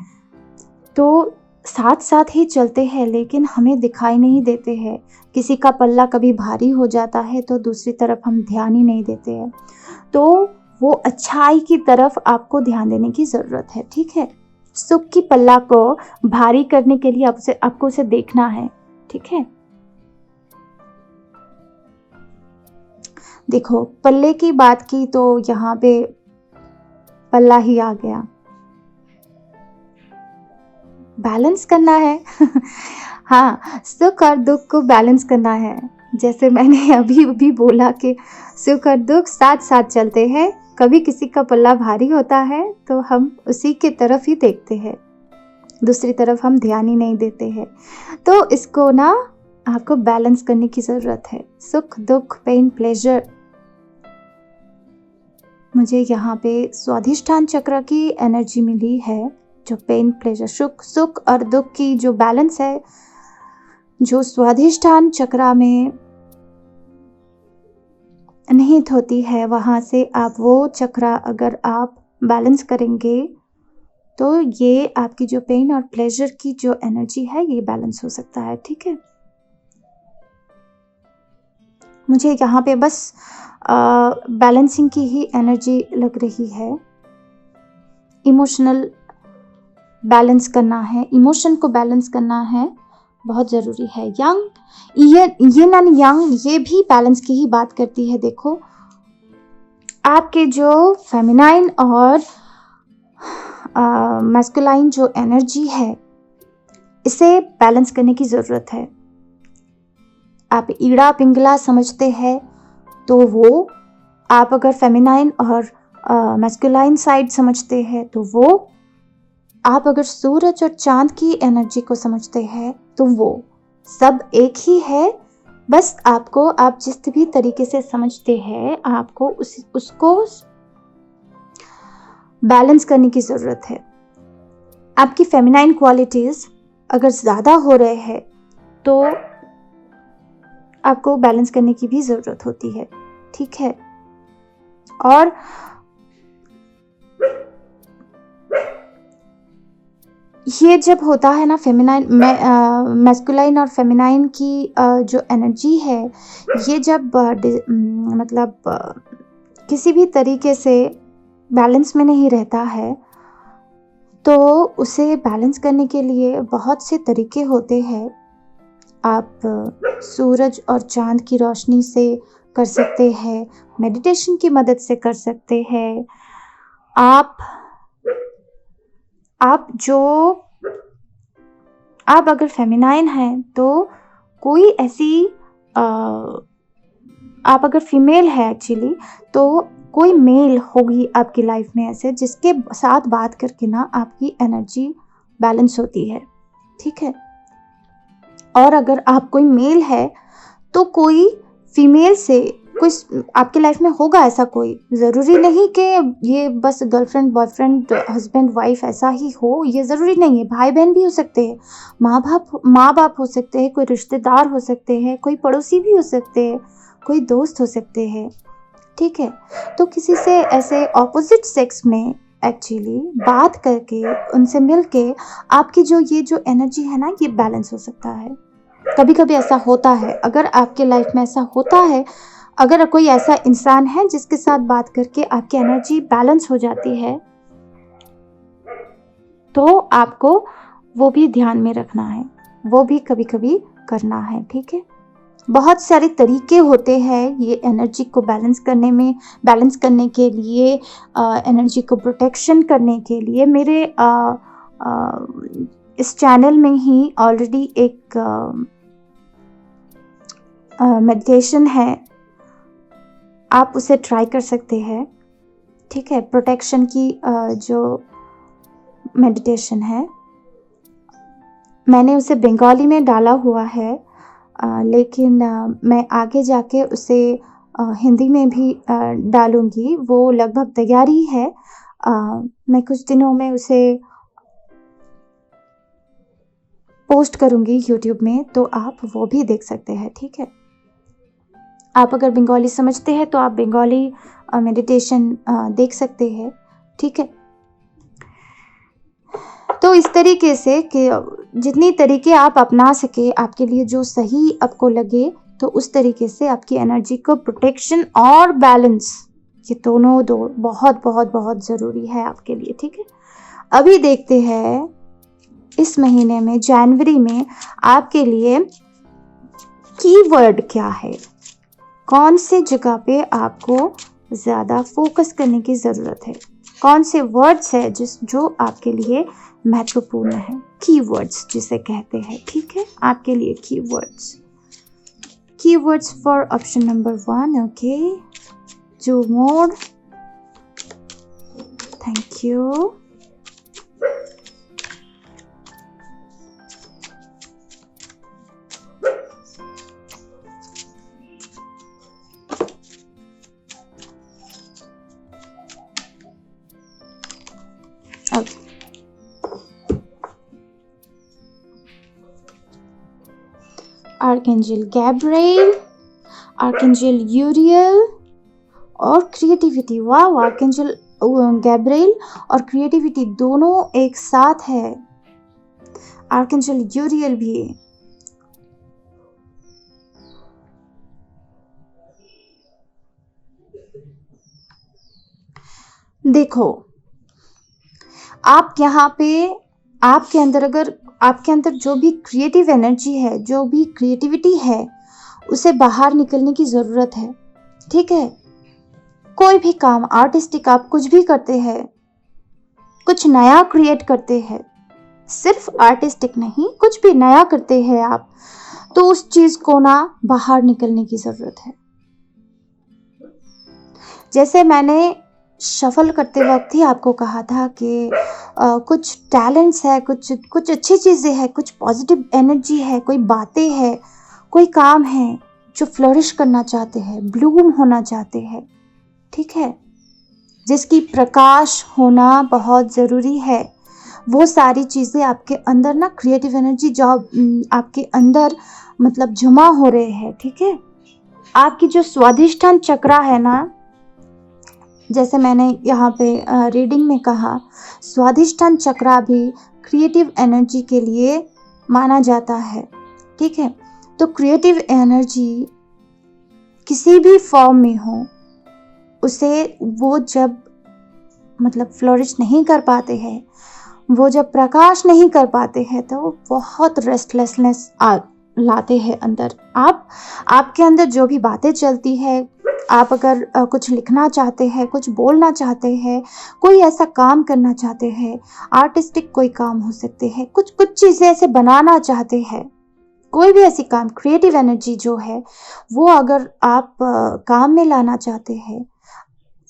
तो साथ साथ ही चलते हैं, लेकिन हमें दिखाई नहीं देते हैं। किसी का पल्ला कभी भारी हो जाता है तो दूसरी तरफ हम ध्यान ही नहीं देते हैं, तो वो अच्छाई की तरफ आपको ध्यान देने की ज़रूरत है। ठीक है, सुख की पल्ला को भारी करने के लिए आपको उसे देखना है। ठीक है, देखो पल्ले की बात की तो यहाँ पे पल्ला ही आ गया, बैलेंस करना है। हाँ, सुख और दुख को बैलेंस करना है। जैसे मैंने अभी भी बोला कि सुख और दुख साथ साथ चलते हैं, कभी किसी का पल्ला भारी होता है तो हम उसी के तरफ ही देखते हैं, दूसरी तरफ हम ध्यान ही नहीं देते हैं। तो इसको ना आपको बैलेंस करने की ज़रूरत है। सुख दुख, पेन प्लेजर। मुझे यहाँ पे स्वाधिष्ठान चक्र की एनर्जी मिली है, जो पेन प्लेजर, सुख और दुख की जो बैलेंस है, जो स्वाधिष्ठान चक्र में निहित होती है, वहाँ से आप वो चक्र अगर आप बैलेंस करेंगे तो ये आपकी जो पेन और प्लेजर की जो एनर्जी है ये बैलेंस हो सकता है। ठीक है, मुझे यहाँ पे बस बैलेंसिंग की ही एनर्जी लग रही है। इमोशनल बैलेंस करना है, इमोशन को बैलेंस करना है, बहुत ज़रूरी है। यिन एंड यांग, ये भी बैलेंस की ही बात करती है। देखो, आपके जो फेमिनाइन और मैस्कुलाइन जो एनर्जी है, इसे बैलेंस करने की ज़रूरत है। आप ईड़ा पिंगला समझते हैं तो वो, आप अगर फेमिनाइन और मैस्कुलाइन साइड समझते हैं तो वो, आप अगर सूरज और चांद की एनर्जी को समझते हैं तो वो सब एक ही है। बस आप जिस भी तरीके से समझते हैं, आपको उसको बैलेंस करने की ज़रूरत है। आपकी फेमिनाइन क्वालिटीज़ अगर ज़्यादा हो रहे हैं तो आपको बैलेंस करने की भी ज़रूरत होती है। ठीक है, और ये जब होता है ना फेमिनाइन मैस्कुलाइन और फेमिनाइन की जो एनर्जी है, ये जब किसी भी तरीके से बैलेंस में नहीं रहता है, तो उसे बैलेंस करने के लिए बहुत से तरीके होते हैं। आप सूरज और चांद की रोशनी से कर सकते हैं, मेडिटेशन की मदद से कर सकते हैं। आप अगर फेमिनाइन हैं तो कोई ऐसी आप अगर फीमेल है एक्चुअली, तो कोई मेल होगी आपकी लाइफ में ऐसे, जिसके साथ बात करके ना आपकी एनर्जी बैलेंस होती है। ठीक है, और अगर आप कोई मेल है तो कोई फीमेल से आपके लाइफ में होगा ऐसा कोई, ज़रूरी नहीं कि ये बस गर्लफ्रेंड बॉयफ्रेंड हस्बैंड वाइफ ऐसा ही हो, ये ज़रूरी नहीं है। भाई बहन भी हो सकते हैं, माँ बाप हो सकते हैं, कोई रिश्तेदार हो सकते हैं, कोई पड़ोसी भी हो सकते हैं, कोई दोस्त हो सकते हैं, ठीक है। तो किसी से ऐसे ऑपोजिट सेक्स में एक्चुअली बात करके, उनसे मिल के आपकी ये जो एनर्जी है ना, ये बैलेंस हो सकता है। कभी कभी ऐसा होता है, अगर आपके लाइफ में ऐसा होता है, अगर कोई ऐसा इंसान है जिसके साथ बात करके आपकी एनर्जी बैलेंस हो जाती है, तो आपको वो भी ध्यान में रखना है, वो भी कभी कभी करना है, ठीक है। बहुत सारे तरीके होते हैं ये एनर्जी को बैलेंस करने के लिए, एनर्जी को प्रोटेक्शन करने के लिए। मेरे इस चैनल में ही ऑलरेडी एक मेडिटेशन है, आप उसे ट्राई कर सकते हैं, ठीक है। प्रोटेक्शन की जो मेडिटेशन है, मैंने उसे बंगाली में डाला हुआ है, लेकिन मैं आगे जाके उसे हिंदी में भी डालूँगी, वो लगभग तैयार ही है। मैं कुछ दिनों में उसे पोस्ट करूँगी यूट्यूब में, तो आप वो भी देख सकते हैं, ठीक है। आप अगर बंगाली समझते हैं तो आप बंगाली मेडिटेशन देख सकते हैं, ठीक है। तो इस तरीके से कि जितनी तरीके आप अपना सके, आपके लिए जो सही आपको लगे, तो उस तरीके से आपकी एनर्जी को प्रोटेक्शन और बैलेंस, ये दोनों बहुत बहुत बहुत ज़रूरी है आपके लिए, ठीक है। अभी देखते हैं इस महीने में, जनवरी में, आपके लिए कीवर्ड क्या है, कौन से जगह पे आपको ज़्यादा फोकस करने की ज़रूरत है, कौन से वर्ड्स है जो आपके लिए महत्वपूर्ण है, कीवर्ड्स जिसे कहते हैं, ठीक है। आपके लिए keywords for option number 1, okay. जो mode, thank you. Archangel Gabriel, archangel Uriel और क्रिएटिविटी। वाह, आर्कएंजल गैब्रिएल और क्रिएटिविटी दोनों एक साथ है। आर्कएंजल यूरियल भी। देखो, आप यहाँ पे, आपके अंदर जो भी क्रिएटिव एनर्जी है, जो भी क्रिएटिविटी है, उसे बाहर निकलने की ज़रूरत है, ठीक है। कोई भी काम आर्टिस्टिक आप कुछ भी करते हैं, कुछ नया क्रिएट करते हैं, सिर्फ आर्टिस्टिक नहीं, कुछ भी नया करते हैं आप, तो उस चीज़ को ना बाहर निकलने की ज़रूरत है। जैसे मैंने शफल करते वक्त ही आपको कहा था कि कुछ टैलेंट्स है, कुछ अच्छी चीज़ें हैं, कुछ पॉजिटिव एनर्जी है, कोई बातें हैं, कोई काम है जो फ्लरिश करना चाहते हैं, ब्लूम होना चाहते हैं, ठीक है, जिसकी प्रकाश होना बहुत ज़रूरी है। वो सारी चीज़ें आपके अंदर ना, क्रिएटिव एनर्जी जो आपके अंदर मतलब जमा हो रहे हैं, ठीक है। आपकी जो स्वाधिष्ठान चक्रा है ना, जैसे मैंने यहाँ पे रीडिंग में कहा, स्वाधिष्ठान चक्रा भी क्रिएटिव एनर्जी के लिए माना जाता है, ठीक है। तो क्रिएटिव एनर्जी किसी भी फॉर्म में हो, उसे वो जब मतलब फ्लोरिश नहीं कर पाते हैं, वो जब प्रकाश नहीं कर पाते हैं, तो वो बहुत रेस्टलेसनेस लाते हैं अंदर। आपके अंदर जो भी बातें चलती है, आप अगर कुछ लिखना चाहते हैं, कुछ बोलना चाहते हैं, कोई ऐसा काम करना चाहते हैं, आर्टिस्टिक कोई काम हो सकते हैं, कुछ चीज़ें ऐसे बनाना चाहते हैं, कोई भी ऐसी काम, क्रिएटिव एनर्जी जो है, वो अगर आप काम में लाना चाहते हैं,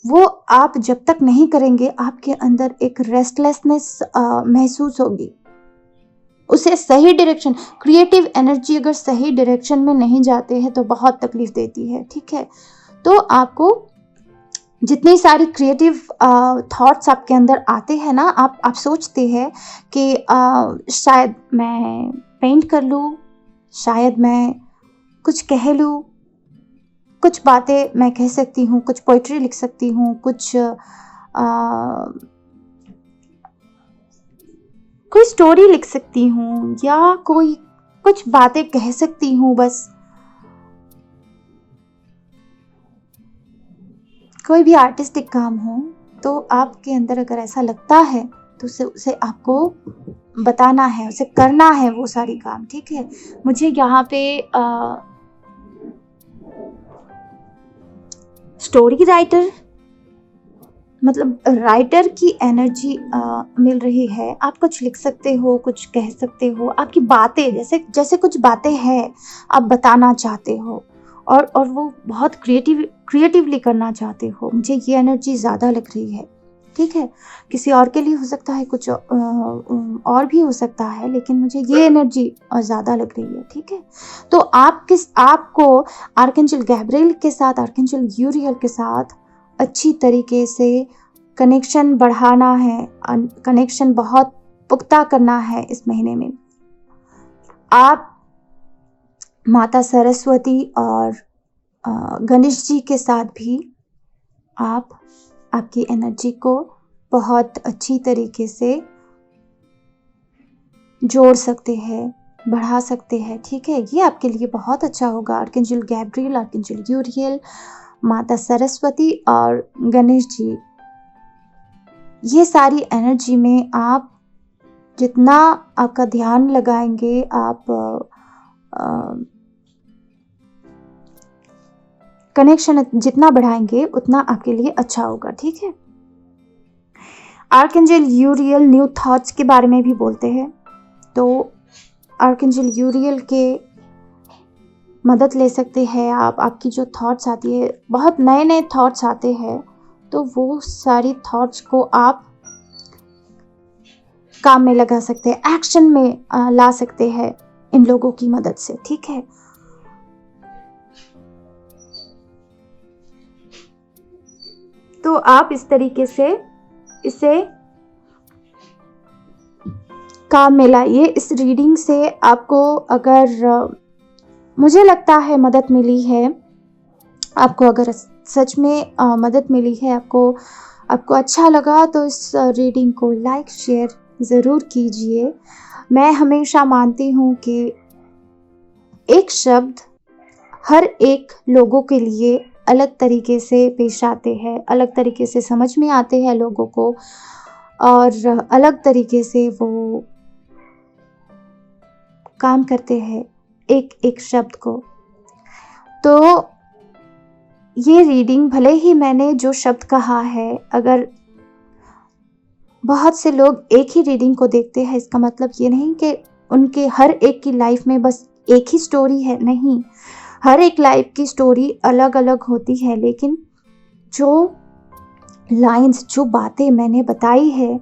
वो आप जब तक नहीं करेंगे, आपके अंदर एक रेस्टलेसनेस महसूस होगी। उसे सही डायरेक्शन, क्रिएटिव एनर्जी अगर सही डायरेक्शन में नहीं जाते हैं तो बहुत तकलीफ देती है, ठीक है। तो आपको जितनी सारी क्रिएटिव थॉट्स आपके अंदर आते हैं ना, आप सोचते हैं कि शायद मैं पेंट कर लूँ, शायद मैं कुछ कह लूँ, कुछ बातें मैं कह सकती हूँ, कुछ पोइट्री लिख सकती हूँ, कोई स्टोरी लिख सकती हूँ, या कोई कुछ बातें कह सकती हूँ। बस कोई भी आर्टिस्टिक काम हो, तो आपके अंदर अगर ऐसा लगता है तो उसे आपको बताना है, उसे करना है वो सारी काम, ठीक है। मुझे यहाँ पे स्टोरी राइटर, मतलब राइटर की एनर्जी मिल रही है। आप कुछ लिख सकते हो, कुछ कह सकते हो, आपकी बातें जैसे कुछ बातें हैं आप बताना चाहते हो, और वो बहुत क्रिएटिवली करना चाहते हो। मुझे ये एनर्जी ज़्यादा लग रही है, ठीक है। किसी और के लिए हो सकता है कुछ और भी हो सकता है, लेकिन मुझे ये एनर्जी ज़्यादा लग रही है, ठीक है। तो आपको आर्कएंजल गैब्रिएल के साथ, आर्कएंजल यूरियल के साथ अच्छी तरीके से कनेक्शन बढ़ाना है, कनेक्शन बहुत पुख्ता करना है इस महीने में। आप माता सरस्वती और गणेश जी के साथ भी आप आपकी एनर्जी को बहुत अच्छी तरीके से जोड़ सकते हैं, बढ़ा सकते हैं, ठीक है। ये आपके लिए बहुत अच्छा होगा। आर्कएंजल गैब्रिएल, आर्कएंजल यूरियल, माता सरस्वती और गणेश जी, ये सारी एनर्जी में आप जितना आपका ध्यान लगाएंगे, आप कनेक्शन जितना बढ़ाएंगे उतना आपके लिए अच्छा होगा, ठीक है। आर्कएंजल यूरियल न्यू थॉट्स के बारे में भी बोलते हैं, तो आर्कएंजल यूरियल के मदद ले सकते हैं आप। आपकी जो थॉट्स आती है, बहुत नए नए थॉट्स आते हैं, तो वो सारी थॉट्स को आप काम में लगा सकते हैं, एक्शन में ला सकते हैं इन लोगों की मदद से, ठीक है। तो आप इस तरीके से इसे काम में लाइए। इस रीडिंग से आपको अगर मुझे लगता है मदद मिली है, आपको अगर सच में मदद मिली है, आपको अच्छा लगा, तो इस रीडिंग को लाइक शेयर ज़रूर कीजिए। मैं हमेशा मानती हूँ कि एक शब्द हर एक लोगों के लिए अलग तरीके से पेश आते हैं, अलग तरीके से समझ में आते हैं लोगों को, और अलग तरीके से वो काम करते हैं एक एक शब्द को। तो ये रीडिंग, भले ही मैंने जो शब्द कहा है, अगर बहुत से लोग एक ही रीडिंग को देखते हैं, इसका मतलब ये नहीं कि उनके हर एक की लाइफ में बस एक ही स्टोरी है, नहीं। हर एक लाइफ की स्टोरी अलग अलग होती है, लेकिन जो लाइंस, जो बातें मैंने बताई है,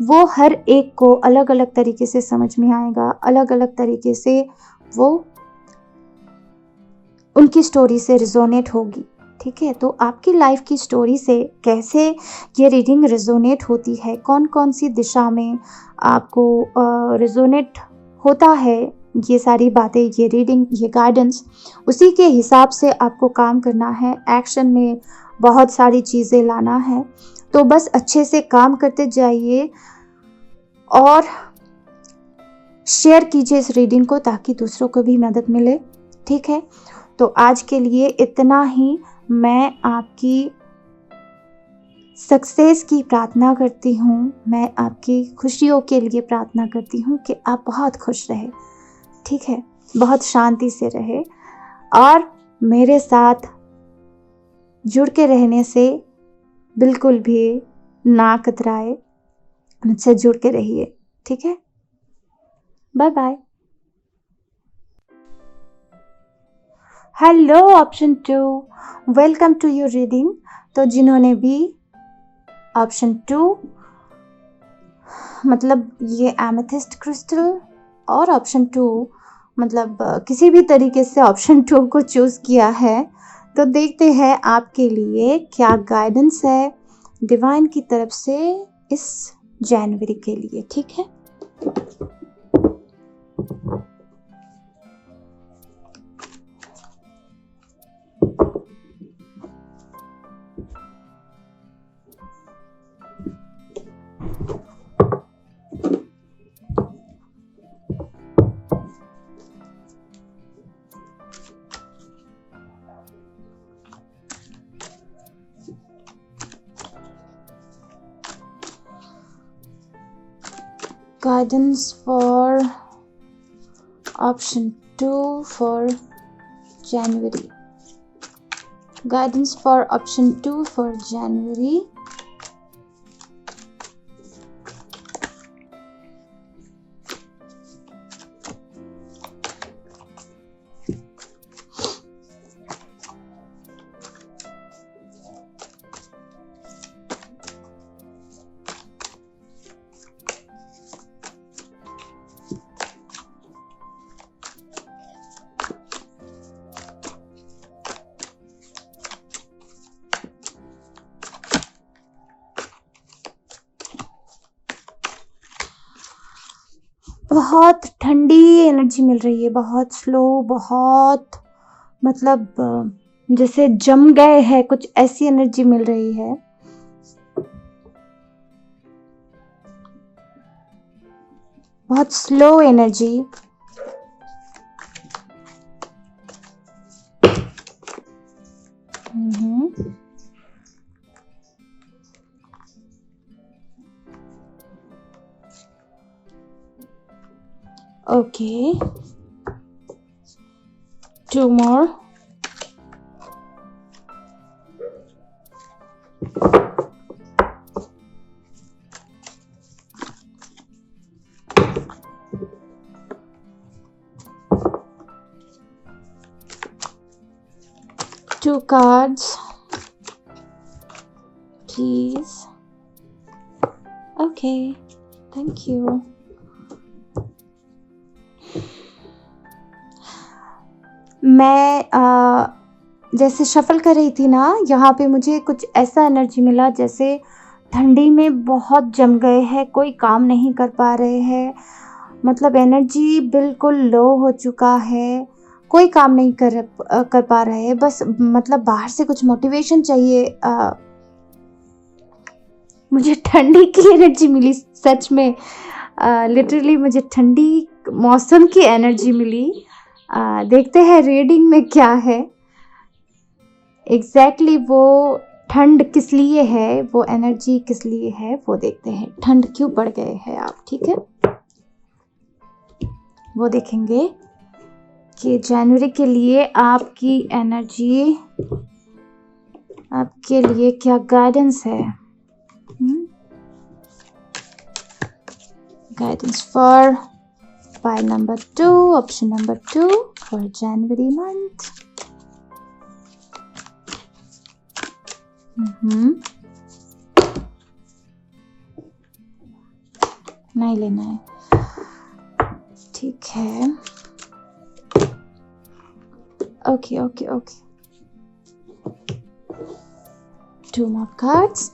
वो हर एक को अलग अलग तरीके से समझ में आएगा, अलग अलग तरीके से वो उनकी स्टोरी से रिजोनेट होगी, ठीक है। तो आपकी लाइफ की स्टोरी से कैसे ये रीडिंग रिजोनेट होती है, कौन कौन सी दिशा में आपको रिजोनेट होता है, ये सारी बातें, ये रीडिंग, ये गाइडेंस, उसी के हिसाब से आपको काम करना है। एक्शन में बहुत सारी चीज़ें लाना है, तो बस अच्छे से काम करते जाइए और शेयर कीजिए इस रीडिंग को, ताकि दूसरों को भी मदद मिले, ठीक है। तो आज के लिए इतना ही। मैं आपकी सक्सेस की प्रार्थना करती हूँ, मैं आपकी खुशियों के लिए प्रार्थना करती हूँ कि आप बहुत खुश रहे, ठीक है, बहुत शांति से रहे, और मेरे साथ जुड़ के रहने से बिल्कुल भी ना कतराए, मुझसे जुड़ के रहिए, ठीक है। Bye bye. Hello option 2, welcome to your reading. तो जिन्होंने भी ऑप्शन 2, मतलब ये एमेथिस्ट क्रिस्टल, और ऑप्शन 2 मतलब किसी भी तरीके से ऑप्शन 2 को चूज़ किया है, तो देखते हैं आपके लिए क्या गाइडेंस है डिवाइन की तरफ से इस जनवरी के लिए, ठीक है। Guidance for option 2 for January. Guidance for option 2 for January. बहुत ठंडी एनर्जी मिल रही है, बहुत स्लो, बहुत मतलब जैसे जम गए हैं, कुछ ऐसी एनर्जी मिल रही है। बहुत slow energy. Okay, 2 more. Two cards, please. Okay, thank you. मैं जैसे शफल कर रही थी ना, यहाँ पे मुझे कुछ ऐसा एनर्जी मिला जैसे ठंडी में बहुत जम गए हैं, कोई काम नहीं कर पा रहे हैं, मतलब एनर्जी बिल्कुल लो हो चुका है, कोई काम नहीं कर पा रहे हैं, बस मतलब बाहर से कुछ मोटिवेशन चाहिए। मुझे ठंडी की एनर्जी मिली सच में, लिटरली मुझे ठंडी मौसम की एनर्जी मिली। देखते हैं रीडिंग में क्या है एग्जैक्टली, वो ठंड किस लिए है, वो एनर्जी किस लिए है, वो देखते हैं। ठंड क्यों पड़ गए हैं आप, ठीक है, वो देखेंगे कि जनवरी के लिए आपकी एनर्जी, आपके लिए क्या गाइडेंस है। Guidance for pile number 2, option number 2 for January month. नहीं लेना है, ठीक है। Okay okay okay, 2 more cards.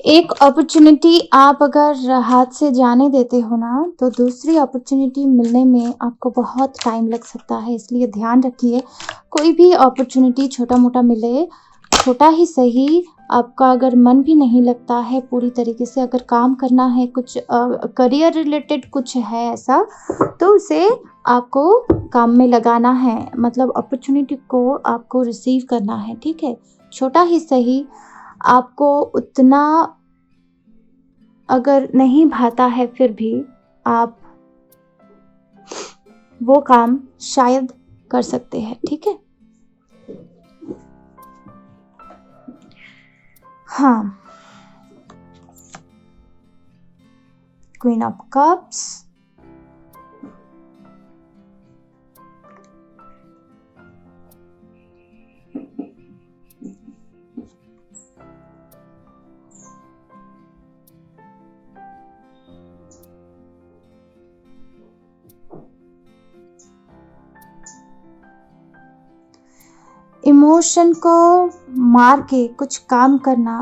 एक अपॉर्चुनिटी आप अगर हाथ से जाने देते हो ना, तो दूसरी अपॉर्चुनिटी मिलने में आपको बहुत टाइम लग सकता है, इसलिए ध्यान रखिए। कोई भी अपॉर्चुनिटी छोटा मोटा मिले, छोटा ही सही, आपका अगर मन भी नहीं लगता है पूरी तरीके से, अगर काम करना है, कुछ करियर रिलेटेड कुछ है ऐसा, तो उसे आपको काम में लगाना है, मतलब अपॉर्चुनिटी को आपको रिसीव करना है, ठीक है, छोटा ही सही। आपको उतना अगर नहीं भाता है, फिर भी आप वो काम शायद कर सकते हैं, ठीक है? हाँ, क्वीन ऑफ कप्स, इमोशन को मार के कुछ काम करना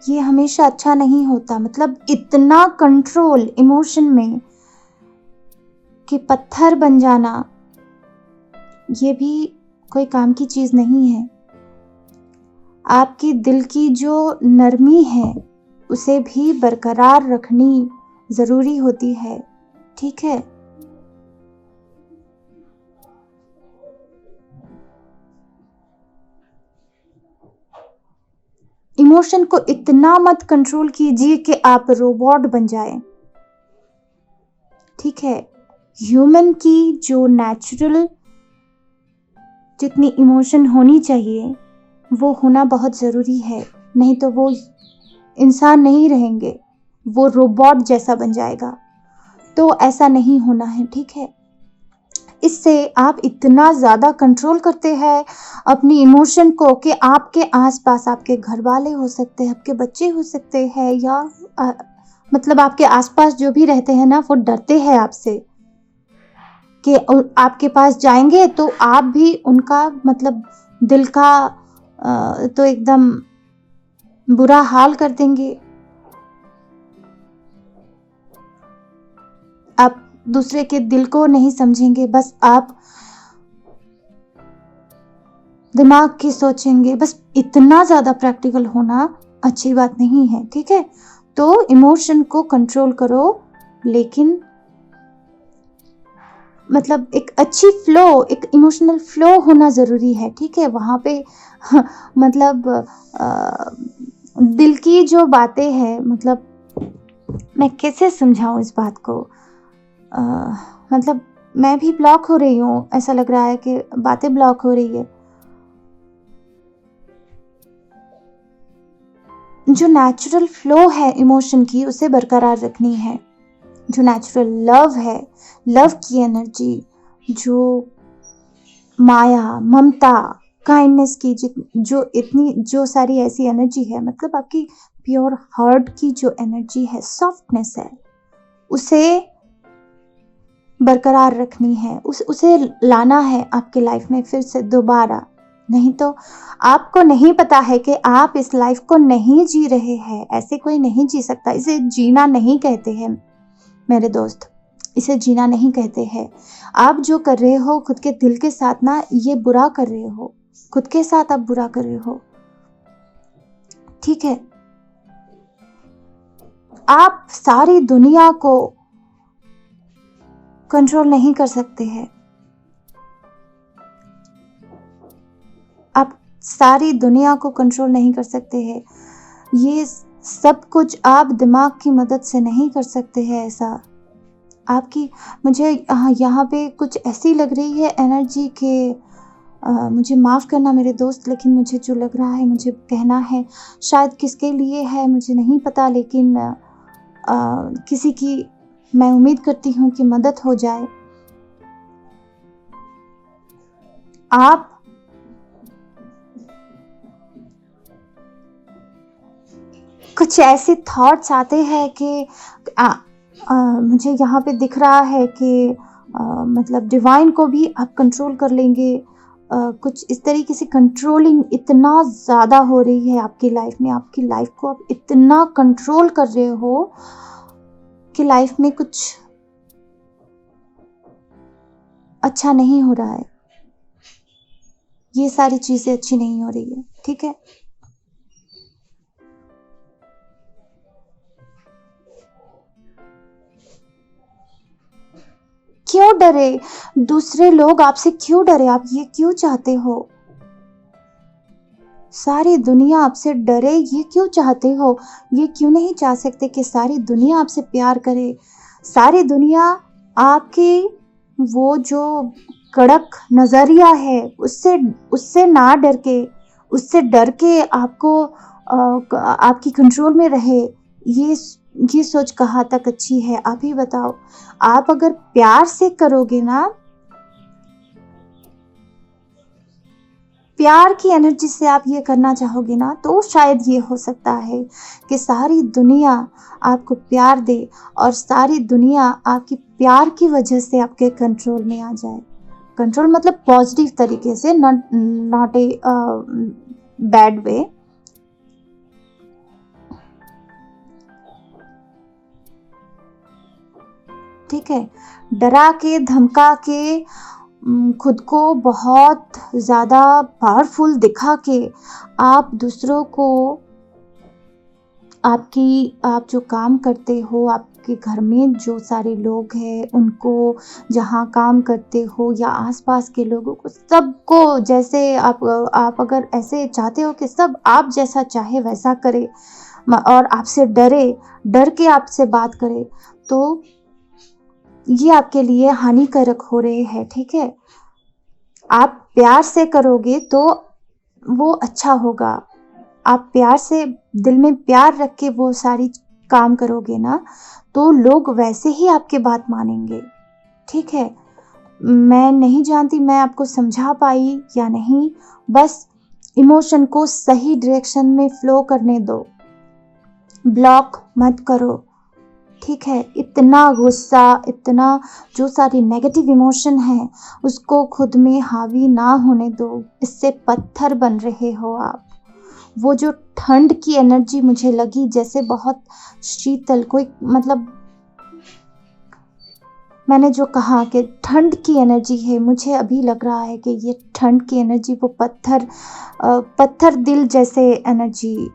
ये हमेशा अच्छा नहीं होता। मतलब इतना कंट्रोल इमोशन में कि पत्थर बन जाना, ये भी कोई काम की चीज नहीं है। आपकी दिल की जो नरमी है उसे भी बरकरार रखनी जरूरी होती है, ठीक है? इमोशन को इतना मत कंट्रोल कीजिए कि आप रोबोट बन जाएं, ठीक है? ह्यूमन की जो नेचुरल जितनी इमोशन होनी चाहिए वो होना बहुत ज़रूरी है, नहीं तो वो इंसान नहीं रहेंगे, वो रोबोट जैसा बन जाएगा। तो ऐसा नहीं होना है, ठीक है? इससे आप इतना ज़्यादा कंट्रोल करते हैं अपनी इमोशन को कि आपके आसपास आपके घर वाले हो सकते हैं, आपके बच्चे हो सकते हैं, या मतलब आपके आसपास जो भी रहते हैं ना, वो डरते हैं आपसे कि आपके पास जाएंगे तो आप भी उनका मतलब दिल का तो एकदम बुरा हाल कर देंगे। आप दूसरे के दिल को नहीं समझेंगे, बस आप दिमाग की सोचेंगे। बस इतना ज़्यादा प्रैक्टिकल होना अच्छी बात नहीं है, ठीक है? तो इमोशन को कंट्रोल करो, लेकिन मतलब एक अच्छी फ्लो, एक इमोशनल फ्लो होना ज़रूरी है, ठीक है? वहाँ पे मतलब दिल की जो बातें हैं, मतलब मैं कैसे समझाऊँ इस बात को? मतलब मैं भी ब्लॉक हो रही हूँ, ऐसा लग रहा है कि बातें ब्लॉक हो रही है। जो नेचुरल फ्लो है इमोशन की, उसे बरकरार रखनी है। जो नेचुरल लव है, लव की एनर्जी, जो माया, ममता, काइंडनेस की जो सारी ऐसी एनर्जी है, मतलब आपकी प्योर हार्ट की जो एनर्जी है, सॉफ्टनेस है, उसे बरकरार रखनी है, उसे लाना है आपके लाइफ में फिर से दोबारा। नहीं तो आपको नहीं पता है कि आप इस लाइफ को नहीं जी रहे हैं। ऐसे कोई नहीं जी सकता। इसे जीना नहीं कहते हैं मेरे दोस्त, इसे जीना नहीं कहते हैं। आप जो कर रहे हो खुद के दिल के साथ ना, ये बुरा कर रहे हो, खुद के साथ आप बुरा कर रहे हो, ठीक है? आप सारी दुनिया को कंट्रोल नहीं कर सकते हैं। आप सारी दुनिया को कंट्रोल नहीं कर सकते हैं। ये सब कुछ आप दिमाग की मदद से नहीं कर सकते हैं। ऐसा आपकी, मुझे यहाँ पे कुछ ऐसी लग रही है एनर्जी के, मुझे माफ़ करना मेरे दोस्त, लेकिन मुझे जो लग रहा है मुझे कहना है। शायद किसके लिए है मुझे नहीं पता, लेकिन किसी की मैं उम्मीद करती हूँ कि मदद हो जाए। आप कुछ ऐसे थॉट्स आते हैं कि मुझे यहाँ पे दिख रहा है कि मतलब डिवाइन को भी आप कंट्रोल कर लेंगे। कुछ इस तरीके से कंट्रोलिंग इतना ज़्यादा हो रही है आपकी लाइफ में, आपकी लाइफ को आप इतना कंट्रोल कर रहे हो कि लाइफ में कुछ अच्छा नहीं हो रहा है। ये सारी चीज़ें अच्छी नहीं हो रही है, ठीक है? क्यों डरे? दूसरे लोग आपसे क्यों डरे? आप ये क्यों चाहते हो? सारी दुनिया आपसे डरे, ये क्यों चाहते हो? ये क्यों नहीं चाह सकते कि सारी दुनिया आपसे प्यार करे? सारी दुनिया आपके वो जो कड़क नज़रिया है उससे उससे ना डर के, उससे डर के आपको आपकी कंट्रोल में रहे, ये सोच कहाँ तक अच्छी है? आप ही बताओ। आप अगर प्यार से करोगे ना, प्यार की एनर्जी से आप ये करना चाहोगे ना, तो शायद ये हो सकता है कि सारी दुनिया आपको प्यार दे और सारी दुनिया आपकी प्यार की वजह से आपके कंट्रोल में आ जाए। कंट्रोल मतलब पॉजिटिव तरीके से, नॉट ए बैड वे। ठीक है, डरा के धमका के खुद को बहुत ज़्यादा पावरफुल दिखा के आप दूसरों को, आप जो काम करते हो, आपके घर में जो सारे लोग हैं उनको, जहाँ काम करते हो या आसपास के लोगों को, सबको, जैसे आप अगर ऐसे चाहते हो कि सब आप जैसा चाहे वैसा करे और आपसे डर के आपसे बात करे, तो ये आपके लिए हानिकारक हो रहे हैं। ठीक है, आप प्यार से करोगे तो वो अच्छा होगा। आप प्यार से, दिल में प्यार रख के वो सारी काम करोगे ना, तो लोग वैसे ही आपकी बात मानेंगे। ठीक है, मैं नहीं जानती मैं आपको समझा पाई या नहीं, बस इमोशन को सही डायरेक्शन में फ्लो करने दो, ब्लॉक मत करो। ठीक है, इतना गुस्सा, इतना जो सारी नेगेटिव इमोशन है उसको खुद में हावी ना होने दो, इससे पत्थर बन रहे हो आप। वो जो ठंड की एनर्जी मुझे लगी जैसे बहुत शीतल, कोई मतलब मैंने जो कहा कि ठंड की एनर्जी है, मुझे अभी लग रहा है कि ये ठंड की एनर्जी वो पत्थर दिल जैसे एनर्जी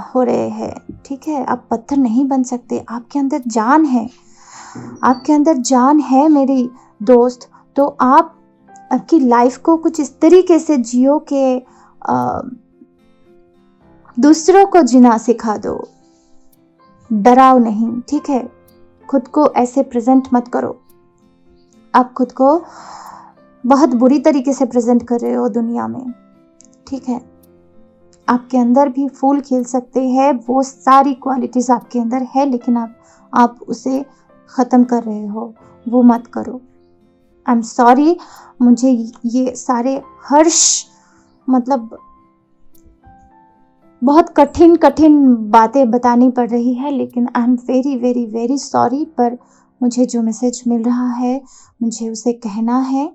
हो रहे हैं। ठीक है, आप पत्थर नहीं बन सकते, आपके अंदर जान है, आपके अंदर जान है मेरी दोस्त। तो आप आपकी लाइफ को कुछ इस तरीके से जियो कि दूसरों को जीना सिखा दो, डराओ नहीं। ठीक है, खुद को ऐसे प्रेजेंट मत करो, आप खुद को बहुत बुरी तरीके से प्रेजेंट कर रहे हो दुनिया में। ठीक है, आपके अंदर भी फूल खिल सकते हैं, वो सारी क्वालिटीज़ आपके अंदर है, लेकिन आप उसे ख़त्म कर रहे हो, वो मत करो। आई एम सॉरी, मुझे ये सारे हर्ष मतलब बहुत कठिन बातें बतानी पड़ रही है, लेकिन I am very very very sorry. पर मुझे जो मैसेज मिल रहा है मुझे उसे कहना है।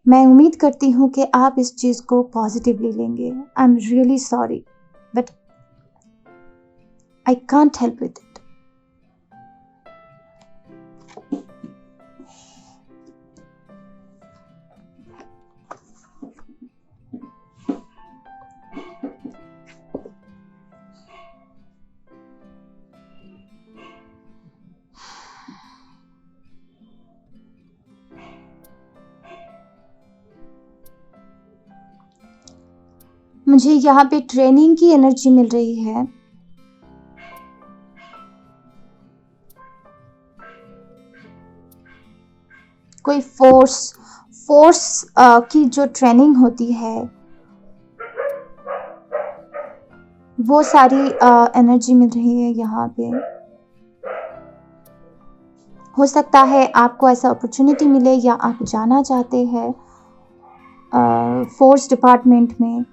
मैं उम्मीद करती हूँ कि आप इस चीज़ को पॉजिटिवली लेंगे। I am really sorry but I can't help with it. मुझे यहाँ पे ट्रेनिंग की एनर्जी मिल रही है। कोई फोर्स की जो ट्रेनिंग होती है वो सारी एनर्जी मिल रही है यहाँ पे। हो सकता है आपको ऐसा अपॉर्चुनिटी मिले या आप जाना चाहते हैं फोर्स डिपार्टमेंट में,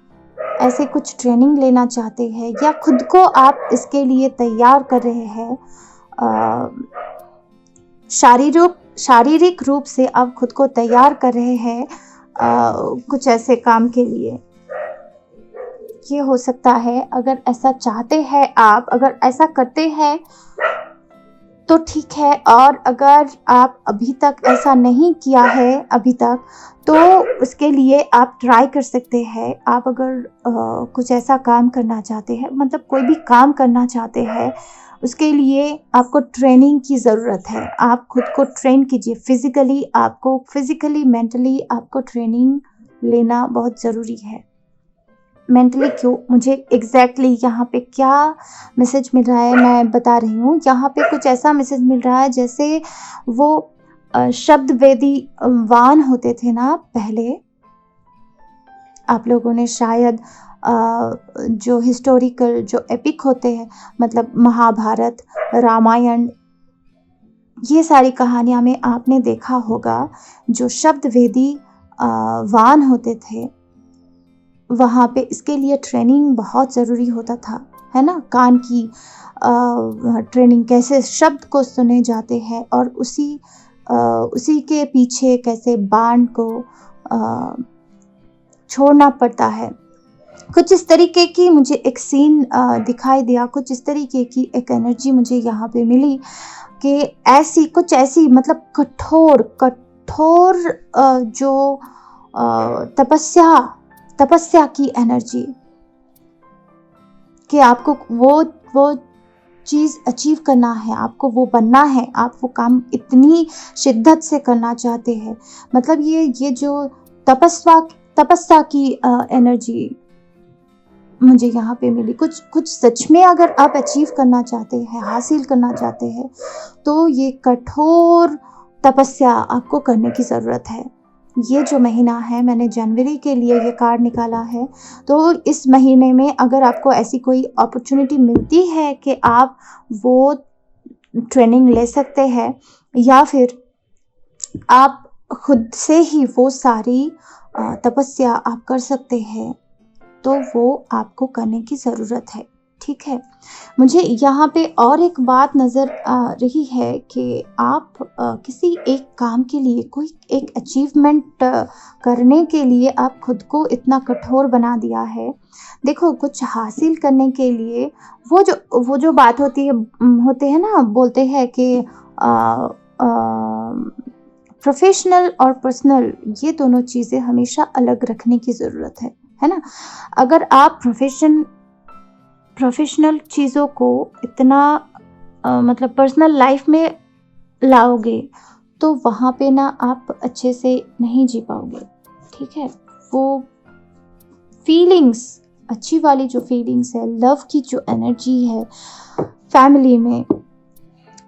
ऐसे कुछ ट्रेनिंग लेना चाहते हैं या खुद को आप इसके लिए तैयार कर रहे हैं। शारीरिक रूप से आप खुद को तैयार कर रहे हैं कुछ ऐसे काम के लिए। ये हो सकता है, अगर ऐसा चाहते हैं आप, अगर ऐसा करते हैं तो ठीक है, और अगर आप अभी तक ऐसा नहीं किया है अभी तक, तो उसके लिए आप ट्राई कर सकते हैं। आप अगर कुछ ऐसा काम करना चाहते हैं, मतलब कोई भी काम करना चाहते हैं, उसके लिए आपको ट्रेनिंग की ज़रूरत है। आप खुद को ट्रेन कीजिए फिज़िकली, मेंटली आपको ट्रेनिंग लेना बहुत ज़रूरी है। मेंटली क्यों, मुझे एग्जैक्टली यहाँ पे क्या मैसेज मिल रहा है मैं बता रही हूँ। यहाँ पे कुछ ऐसा मैसेज मिल रहा है जैसे वो शब्द वेदी वान होते थे ना पहले, आप लोगों ने शायद जो हिस्टोरिकल जो एपिक होते हैं, मतलब महाभारत, रामायण, ये सारी कहानियाँ में आपने देखा होगा जो शब्द वेदी वान होते थे, वहाँ पे इसके लिए ट्रेनिंग बहुत ज़रूरी होता था, है ना। कान की ट्रेनिंग, कैसे शब्द को सुने जाते हैं और उसी के पीछे कैसे बाण को छोड़ना पड़ता है। कुछ इस तरीके की मुझे एक सीन दिखाई दिया, कुछ इस तरीके की एक एनर्जी मुझे यहाँ पे मिली कि ऐसी मतलब कठोर जो तपस्या की एनर्जी, कि आपको वो चीज़ अचीव करना है, आपको वो बनना है, आप वो काम इतनी शिद्दत से करना चाहते हैं। मतलब ये जो तपस्या की एनर्जी मुझे यहाँ पे मिली। कुछ सच में अगर आप अचीव करना चाहते हैं, हासिल करना चाहते हैं, तो ये कठोर तपस्या आपको करने की ज़रूरत है। ये जो महीना है, मैंने जनवरी के लिए ये कार्ड निकाला है, तो इस महीने में अगर आपको ऐसी कोई अपॉर्चुनिटी मिलती है कि आप वो ट्रेनिंग ले सकते हैं या फिर आप खुद से ही वो सारी तपस्या आप कर सकते हैं, तो वो आपको करने की ज़रूरत है, ठीक है। मुझे यहाँ पे और एक बात नज़र आ रही है कि आप किसी एक काम के लिए, कोई एक अचीवमेंट करने के लिए आप खुद को इतना कठोर बना दिया है। देखो, कुछ हासिल करने के लिए वो जो बात होते हैं ना, बोलते हैं कि प्रोफेशनल और पर्सनल, ये दोनों चीज़ें हमेशा अलग रखने की ज़रूरत है ना। अगर आप प्रोफेशनल चीज़ों को इतना मतलब पर्सनल लाइफ में लाओगे, तो वहाँ पे ना आप अच्छे से नहीं जी पाओगे, ठीक है। वो फीलिंग्स, अच्छी वाली जो फीलिंग्स है, लव की जो एनर्जी है फैमिली में,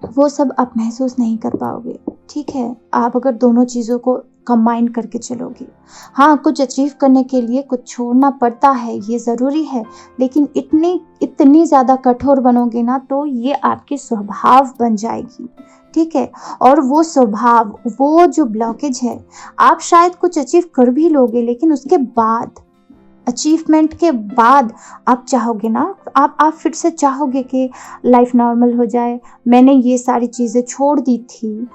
वो सब आप महसूस नहीं कर पाओगे, ठीक है। आप अगर दोनों चीज़ों को कंबाइन करके चलोगे, हाँ, कुछ अचीव करने के लिए कुछ छोड़ना पड़ता है, ये ज़रूरी है, लेकिन इतनी ज़्यादा कठोर बनोगे ना, तो ये आपके स्वभाव बन जाएगी, ठीक है। और वो स्वभाव, वो जो ब्लॉकेज है, आप शायद कुछ अचीव कर भी लोगे, लेकिन उसके बाद, अचीवमेंट के बाद आप चाहोगे ना, आप फिर से चाहोगे कि लाइफ नॉर्मल हो जाए। मैंने ये सारी चीज़ें छोड़ दी थी,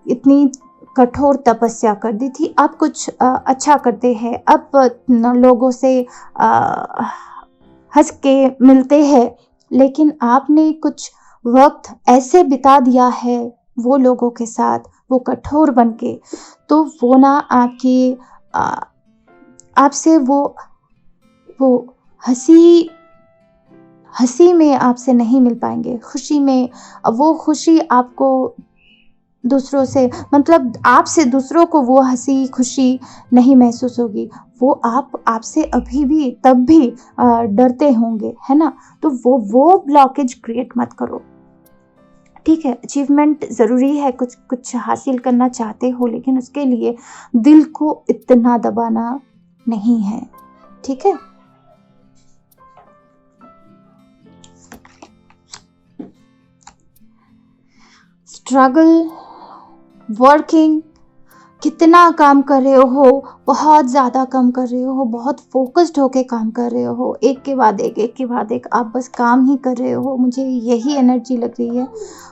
इतनी कठोर तपस्या कर दी थी, अब कुछ अच्छा करते हैं, अब लोगों से हंस के मिलते हैं, लेकिन आपने कुछ वक्त ऐसे बिता दिया है वो लोगों के साथ, वो कठोर बन के, तो वो ना आपसे वो हंसी में आपसे नहीं मिल पाएंगे, खुशी में, वो खुशी आपको दूसरों से, मतलब आपसे दूसरों को वो हंसी खुशी नहीं महसूस होगी। वो आपसे अभी भी तब भी डरते होंगे, है ना। तो वो ब्लॉकेज क्रिएट मत करो, ठीक है। अचीवमेंट ज़रूरी है, कुछ हासिल करना चाहते हो, लेकिन उसके लिए दिल को इतना दबाना नहीं है, ठीक है। स्ट्रगल, वर्किंग, कितना काम कर रहे हो, बहुत ज़्यादा काम कर रहे हो, बहुत फोकस्ड होके काम कर रहे हो, एक के बाद एक आप बस काम ही कर रहे हो। मुझे यही एनर्जी लग रही है,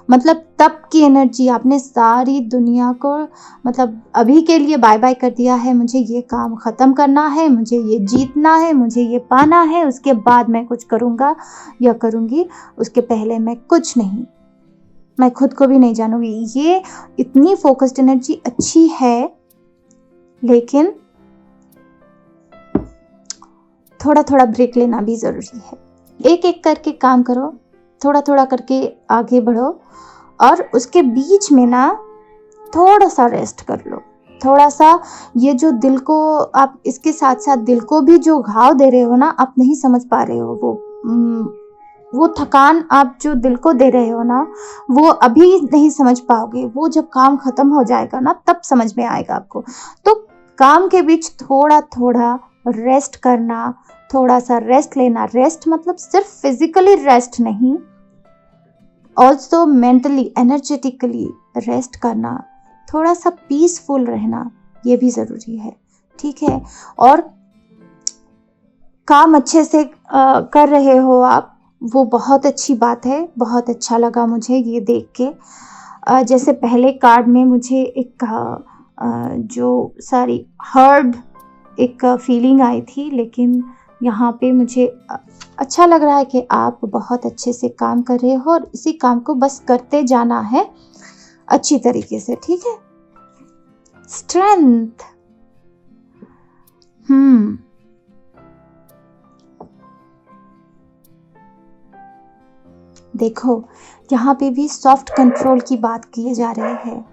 मतलब तब की एनर्जी, आपने सारी दुनिया को मतलब अभी के लिए बाय बाय कर दिया है। मुझे ये काम ख़त्म करना है, मुझे ये जीतना है, मुझे ये पाना है, उसके बाद मैं कुछ करूँगा या करूँगी, उसके पहले मैं कुछ नहीं, मैं खुद को भी नहीं जानूंगी। ये इतनी फोकस्ड एनर्जी अच्छी है, लेकिन थोड़ा थोड़ा ब्रेक लेना भी ज़रूरी है। एक एक करके काम करो, थोड़ा थोड़ा करके आगे बढ़ो, और उसके बीच में ना थोड़ा सा रेस्ट कर लो, थोड़ा सा ये जो दिल को आप इसके साथ साथ दिल को भी जो घाव दे रहे हो ना, आप नहीं समझ पा रहे हो वो थकान आप जो दिल को दे रहे हो ना, वो अभी नहीं समझ पाओगे। वो जब काम खत्म हो जाएगा ना, तब समझ में आएगा आपको। तो काम के बीच थोड़ा थोड़ा रेस्ट करना, थोड़ा सा रेस्ट लेना। रेस्ट मतलब सिर्फ फिजिकली रेस्ट नहीं, ऑल्सो मेंटली एनर्जेटिकली रेस्ट करना, थोड़ा सा पीसफुल रहना, ये भी ज़रूरी है। ठीक है, और काम अच्छे से कर रहे हो आप, वो बहुत अच्छी बात है। बहुत अच्छा लगा मुझे ये देख के। जैसे पहले कार्ड में मुझे एक जो सारी हर्ड एक फीलिंग आई थी, लेकिन यहाँ पे मुझे अच्छा लग रहा है कि आप बहुत अच्छे से काम कर रहे हो और इसी काम को बस करते जाना है अच्छी तरीके से। ठीक है, स्ट्रेंथ। देखो, यहाँ पे भी सॉफ्ट कंट्रोल की बात किए जा रहे हैं।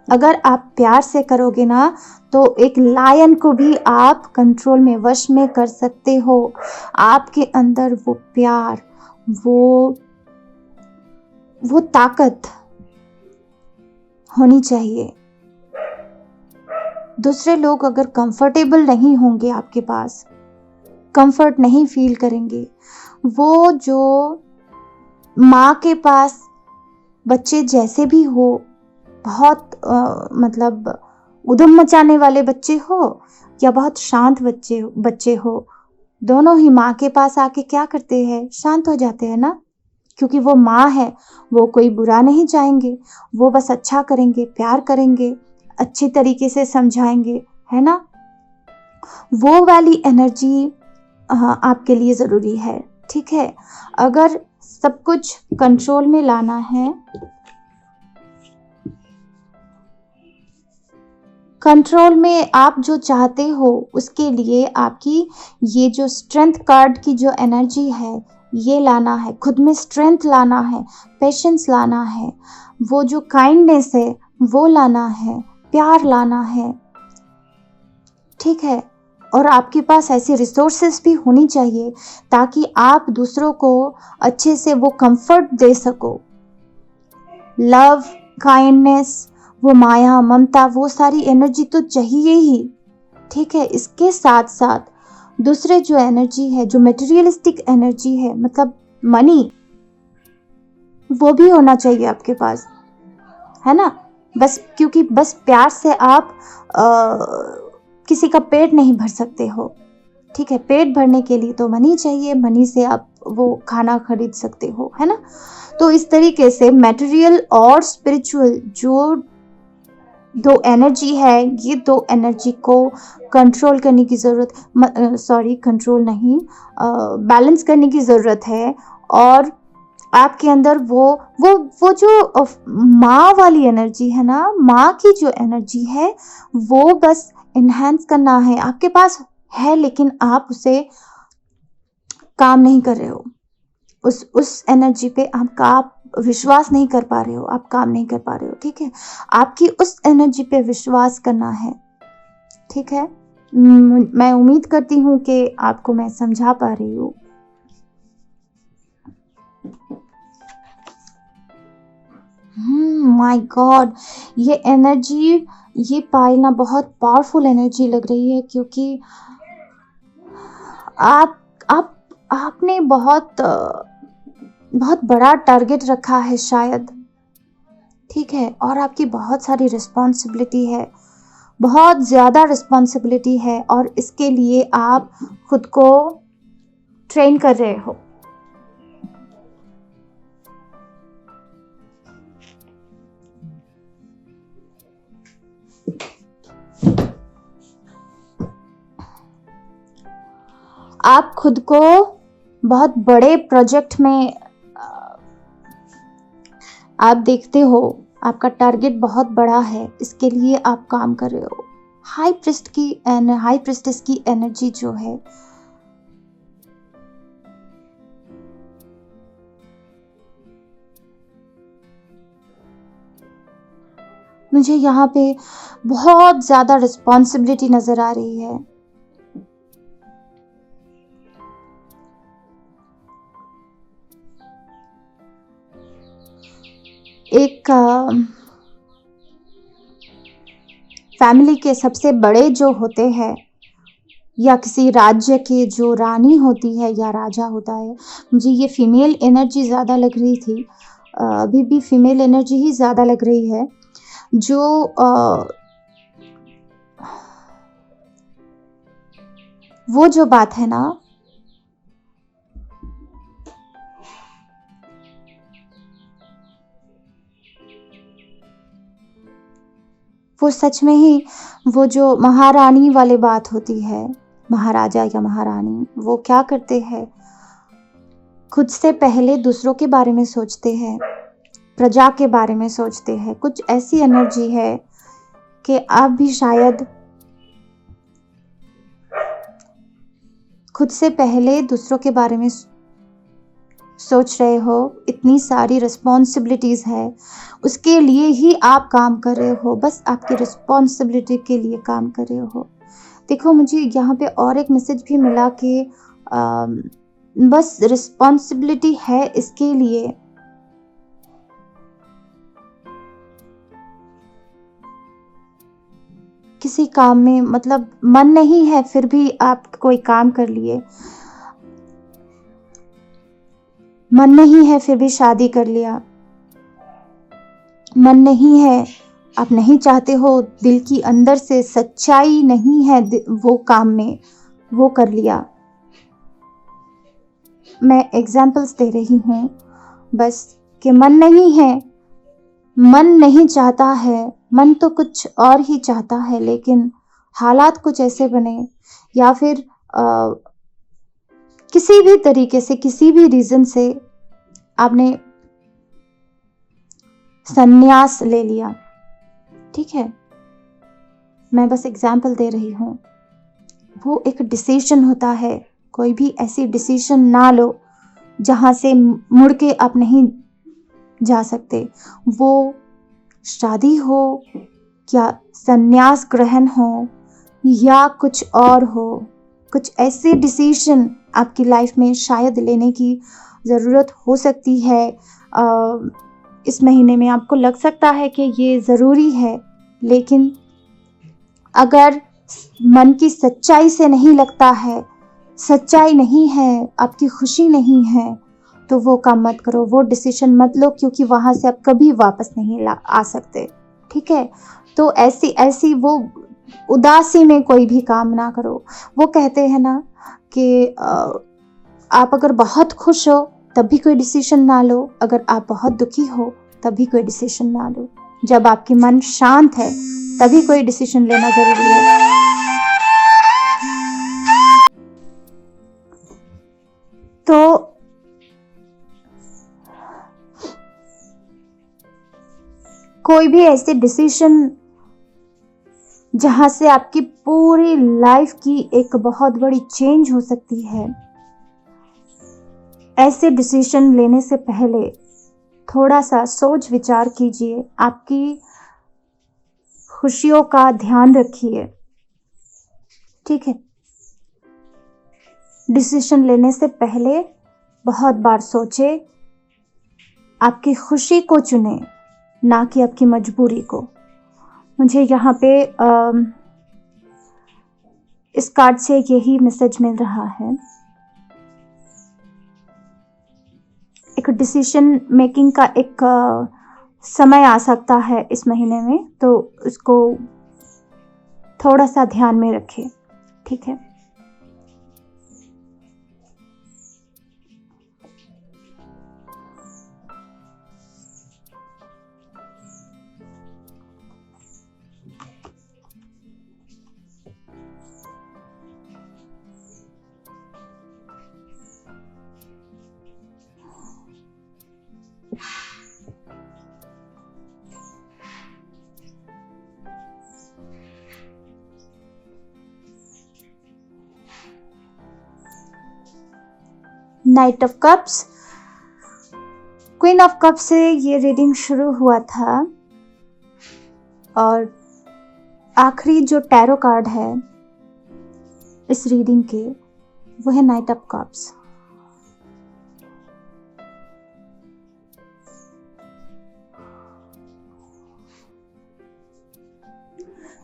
अगर आप प्यार से करोगे ना, तो एक लायन को भी आप कंट्रोल में, वश में कर सकते हो। आपके अंदर वो प्यार, वो ताकत होनी चाहिए। दूसरे लोग अगर कंफर्टेबल नहीं होंगे आपके पास, कंफर्ट नहीं फील करेंगे, वो जो माँ के पास बच्चे जैसे भी हो, बहुत मतलब उधम मचाने वाले बच्चे हो या बहुत शांत बच्चे हो, दोनों ही माँ के पास आके क्या करते हैं? शांत हो जाते हैं ना, क्योंकि वो माँ है। वो कोई बुरा नहीं चाहेंगे, वो बस अच्छा करेंगे, प्यार करेंगे, अच्छी तरीके से समझाएंगे, है ना। वो वाली एनर्जी आपके लिए ज़रूरी है। ठीक है, अगर सब कुछ कंट्रोल में लाना है, कंट्रोल में आप जो चाहते हो, उसके लिए आपकी ये जो स्ट्रेंथ कार्ड की जो एनर्जी है, ये लाना है, खुद में स्ट्रेंथ लाना है, पेशेंस लाना है, वो जो काइंडनेस है वो लाना है, प्यार लाना है। ठीक है, और आपके पास ऐसी रिसोर्सेस भी होनी चाहिए ताकि आप दूसरों को अच्छे से वो कंफर्ट दे सको। लव, काइंडनेस, वो माया, ममता, वो सारी एनर्जी तो चाहिए ही। ठीक है, इसके साथ साथ दूसरे जो एनर्जी है, जो मटेरियलिस्टिक एनर्जी है, मतलब मनी, वो भी होना चाहिए आपके पास, है ना। बस क्योंकि बस प्यार से आप किसी का पेट नहीं भर सकते हो। ठीक है, पेट भरने के लिए तो मनी चाहिए, मनी से आप वो खाना खरीद सकते हो, है ना। तो इस तरीके से मटेरियल और स्पिरिचुअल जो दो एनर्जी है, ये दो एनर्जी को कंट्रोल करने की ज़रूरत, कंट्रोल नहीं, बैलेंस करने की ज़रूरत है। और आपके अंदर वो जो माँ वाली एनर्जी है ना, माँ की जो एनर्जी है, वो बस इन्हांस करना है। आपके पास है, लेकिन आप उसे काम नहीं कर रहे हो। उस एनर्जी पे आप विश्वास नहीं कर पा रहे हो, आप काम नहीं कर पा रहे हो। ठीक है, आपकी उस एनर्जी पे विश्वास करना है। ठीक है, मैं उम्मीद करती हूँ कि आपको मैं समझा पा रही हूँ। माय गॉड, ये एनर्जी, ये पायल ना बहुत पावरफुल एनर्जी लग रही है, क्योंकि आप आप आपने बहुत बहुत बड़ा टारगेट रखा है शायद। ठीक है, और आपकी बहुत सारी रिस्पॉन्सिबिलिटी है, बहुत ज़्यादा रिस्पॉन्सिबिलिटी है, और इसके लिए आप खुद को ट्रेन कर रहे हो। आप खुद को बहुत बड़े प्रोजेक्ट में आप देखते हो, आपका टारगेट बहुत बड़ा है, इसके लिए आप काम कर रहे हो। हाई प्रिस्टेस की एनर्जी जो है, मुझे यहाँ पे बहुत ज़्यादा रिस्पॉन्सिबिलिटी नज़र आ रही है। एक फैमिली के सबसे बड़े जो होते हैं या किसी राज्य की जो रानी होती है या राजा होता है, मुझे ये फीमेल एनर्जी ज़्यादा लग रही थी। अभी भी फीमेल एनर्जी ही ज़्यादा लग रही है, जो वो जो बात है ना, वो सच में ही वो जो महारानी वाली बात होती है, महाराजा या महारानी, वो क्या करते हैं, खुद से पहले दूसरों के बारे में सोचते हैं, प्रजा के बारे में सोचते हैं। कुछ ऐसी एनर्जी है कि आप भी शायद खुद से पहले दूसरों के बारे में सोच रहे हो। इतनी सारी रिस्पॉन्सिबिलिटीज़ है, उसके लिए ही आप काम कर रहे हो, बस आपकी रिस्पॉन्सिबिलिटी के लिए काम कर रहे हो। देखो, मुझे यहाँ पे और एक मैसेज भी मिला कि बस रिस्पॉन्सिबिलिटी है इसके लिए। किसी काम में मतलब मन नहीं है, फिर भी आप कोई काम कर लिए। मन नहीं है, फिर भी शादी कर लिया। मन नहीं है, आप नहीं चाहते हो, दिल की अंदर से सच्चाई नहीं है वो काम में, वो कर लिया। मैं एग्जाम्पल्स दे रही हूँ बस कि मन नहीं है, मन नहीं चाहता है, मन तो कुछ और ही चाहता है, लेकिन हालात कुछ ऐसे बने या फिर किसी भी तरीके से, किसी भी रीज़न से आपने संन्यास ले लिया। ठीक है, मैं बस एग्जाम्पल दे रही हूँ। वो एक डिसीजन होता है, कोई भी ऐसी डिसीजन ना लो जहाँ से मुड़ के आप नहीं जा सकते। वो शादी हो या संन्यास ग्रहण हो या कुछ और हो, कुछ ऐसे डिसीजन आपकी लाइफ में शायद लेने की ज़रूरत हो सकती है। इस महीने में आपको लग सकता है कि ये ज़रूरी है, लेकिन अगर मन की सच्चाई से नहीं लगता है, सच्चाई नहीं है, आपकी खुशी नहीं है, तो वो काम मत करो, वो डिसीजन मत लो, क्योंकि वहाँ से आप कभी वापस नहीं आ सकते। ठीक है, तो ऐसी वो उदासी में कोई भी काम ना करो। वो कहते हैं ना कि आप अगर बहुत खुश हो तब भी कोई डिसीजन ना लो, अगर आप बहुत दुखी हो तब भी कोई डिसीजन ना लो। जब आपकी मन शांत है तभी कोई डिसीजन लेना जरूरी है। तो कोई भी ऐसे डिसीजन जहां से आपकी पूरी लाइफ की एक बहुत बड़ी चेंज हो सकती है, ऐसे डिसीजन लेने से पहले थोड़ा सा सोच विचार कीजिए, आपकी खुशियों का ध्यान रखिए। ठीक है, डिसीजन लेने से पहले बहुत बार सोचे, आपकी खुशी को चुने, ना कि आपकी मजबूरी को। मुझे यहाँ पे इस कार्ड से यही मैसेज मिल रहा है। एक डिसीजन मेकिंग का एक समय आ सकता है इस महीने में, तो उसको थोड़ा सा ध्यान में रखें। ठीक है, night of cups, queen of cup से ये रीडिंग शुरू हुआ था। और आखिरी जो टैरो कार्ड है इस रीडिंग के, वो है नाइट ऑफ कप्स।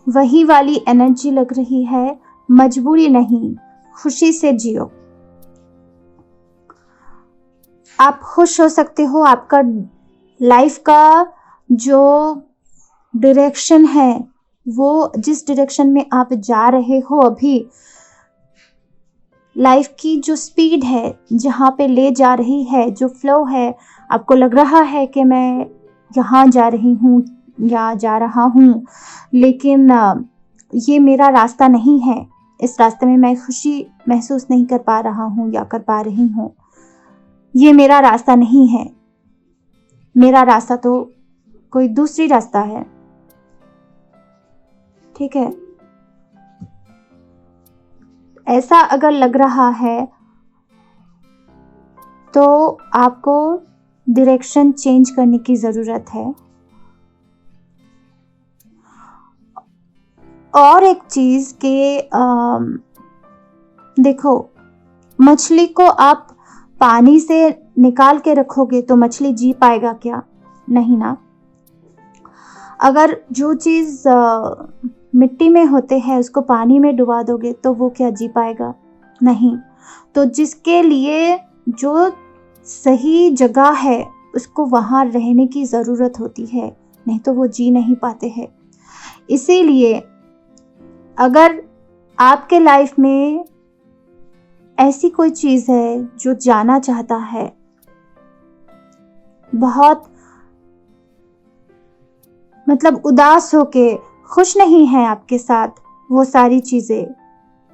वही वाली एनर्जी लग रही है, मजबूरी नहीं, खुशी से जियो। आप खुश हो सकते हो, आपका लाइफ का जो डायरेक्शन है, वो जिस डायरेक्शन में आप जा रहे हो अभी, लाइफ की जो स्पीड है, जहाँ पे ले जा रही है, जो फ्लो है, आपको लग रहा है कि मैं यहाँ जा रही हूँ या जा रहा हूँ, लेकिन ये मेरा रास्ता नहीं है, इस रास्ते में मैं खुशी महसूस नहीं कर पा रहा हूँ या कर पा रही हूँ, ये मेरा रास्ता नहीं है, मेरा रास्ता तो कोई दूसरी रास्ता है। ठीक है, ऐसा अगर लग रहा है तो आपको डायरेक्शन चेंज करने की जरूरत है। और एक चीज के देखो, मछली को आप पानी से निकाल के रखोगे तो मछली जी पाएगा क्या? नहीं ना। अगर जो चीज मिट्टी में होते हैं उसको पानी में डुबा दोगे तो वो क्या जी पाएगा? नहीं। तो जिसके लिए जो सही जगह है उसको वहाँ रहने की ज़रूरत होती है, नहीं तो वो जी नहीं पाते हैं। इसीलिए अगर आपके लाइफ में ऐसी कोई चीज़ है जो जाना चाहता है, बहुत मतलब उदास होके खुश नहीं है आपके साथ, वो सारी चीज़ें,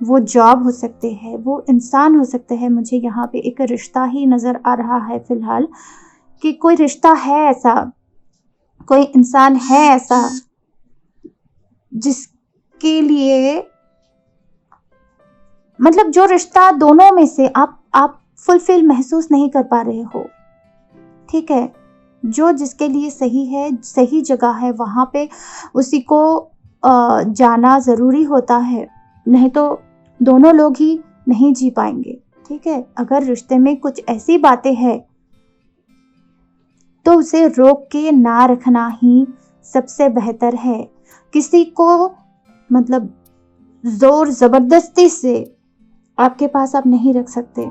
वो जॉब हो सकते हैं, वो इंसान हो सकते हैं, मुझे यहाँ पे एक रिश्ता ही नज़र आ रहा है फ़िलहाल कि कोई रिश्ता है ऐसा, कोई इंसान है ऐसा जिसके लिए मतलब जो रिश्ता दोनों में से आप फुलफिल महसूस नहीं कर पा रहे हो। ठीक है, जो जिसके लिए सही है, सही जगह है, वहाँ पे उसी को जाना ज़रूरी होता है, नहीं तो दोनों लोग ही नहीं जी पाएंगे। ठीक है, अगर रिश्ते में कुछ ऐसी बातें हैं तो उसे रोक के ना रखना ही सबसे बेहतर है। किसी को मतलब जोर ज़बरदस्ती से आपके पास आप नहीं रख सकते।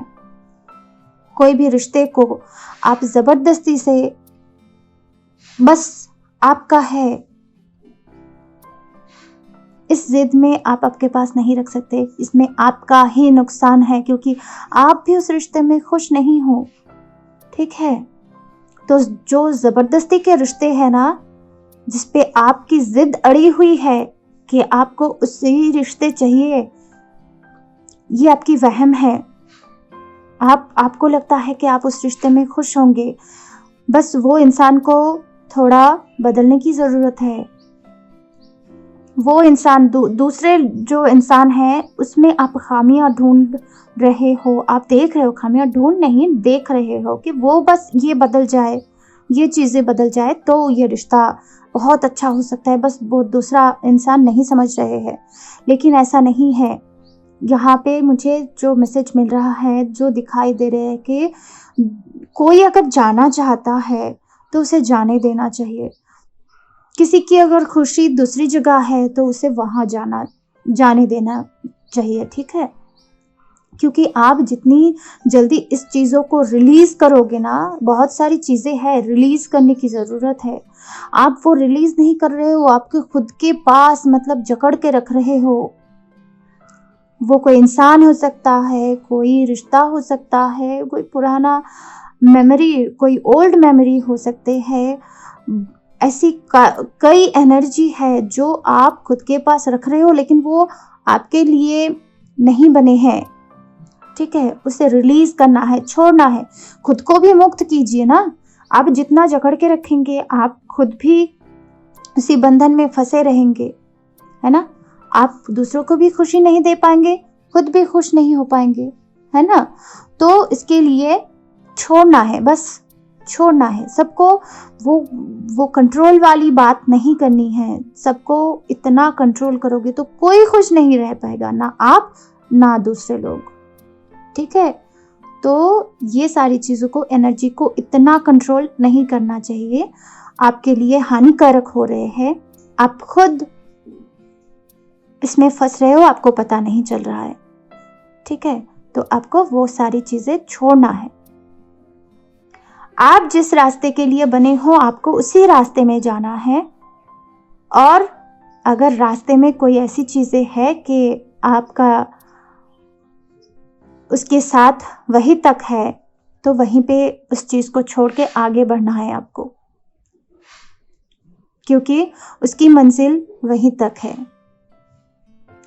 कोई भी रिश्ते को आप ज़बरदस्ती से बस आपका है इस जिद में आप आपके पास नहीं रख सकते। इसमें आपका ही नुकसान है क्योंकि आप भी उस रिश्ते में खुश नहीं हो। ठीक है, तो जो ज़बरदस्ती के रिश्ते हैं ना, जिसपे आपकी जिद अड़ी हुई है कि आपको उसी रिश्ते चाहिए, ये आपकी वहम है। आपको लगता है कि आप उस रिश्ते में खुश होंगे, बस वो इंसान को थोड़ा बदलने की ज़रूरत है। वो इंसान दूसरे जो इंसान है उसमें आप खामियां ढूंढ रहे हो, आप देख रहे हो, खामियां ढूंढ नहीं देख रहे हो कि वो बस ये बदल जाए, ये चीज़ें बदल जाए तो ये रिश्ता बहुत अच्छा हो सकता है, बस वो दूसरा इंसान नहीं समझ रहे हैं। लेकिन ऐसा नहीं है। यहाँ पे मुझे जो मैसेज मिल रहा है, जो दिखाई दे रहे हैं कि कोई अगर जाना चाहता है तो उसे जाने देना चाहिए। किसी की अगर खुशी दूसरी जगह है तो उसे वहाँ जाने देना चाहिए। ठीक है, क्योंकि आप जितनी जल्दी इस चीज़ों को रिलीज़ करोगे ना, बहुत सारी चीज़ें हैं रिलीज़ करने की ज़रूरत है, आप वो रिलीज़ नहीं कर रहे हो, आपके खुद के पास मतलब जकड़ के रख रहे हो। वो कोई इंसान हो सकता है, कोई रिश्ता हो सकता है, कोई पुराना मेमोरी, कोई ओल्ड मेमोरी हो सकते हैं। ऐसी कई एनर्जी है जो आप खुद के पास रख रहे हो लेकिन वो आपके लिए नहीं बने हैं। ठीक है, उसे रिलीज करना है, छोड़ना है, खुद को भी मुक्त कीजिए ना। आप जितना जकड़ के रखेंगे आप खुद भी उसी बंधन में फंसे रहेंगे, है ना। आप दूसरों को भी खुशी नहीं दे पाएंगे, खुद भी खुश नहीं हो पाएंगे, है ना। तो इसके लिए छोड़ना है, बस छोड़ना है। सबको वो कंट्रोल वाली बात नहीं करनी है। सबको इतना कंट्रोल करोगे तो कोई खुश नहीं रह पाएगा, ना आप ना दूसरे लोग, ठीक है। तो ये सारी चीज़ों को, एनर्जी को इतना कंट्रोल नहीं करना चाहिए, आपके लिए हानिकारक हो रहे हैं। आप खुद इसमें फंस रहे हो, आपको पता नहीं चल रहा है, ठीक है। तो आपको वो सारी चीज़ें छोड़ना है। आप जिस रास्ते के लिए बने हो आपको उसी रास्ते में जाना है। और अगर रास्ते में कोई ऐसी चीज़ें है कि आपका उसके साथ वहीं तक है, तो वहीं पे उस चीज़ को छोड़ के आगे बढ़ना है आपको, क्योंकि उसकी मंजिल वहीं तक है,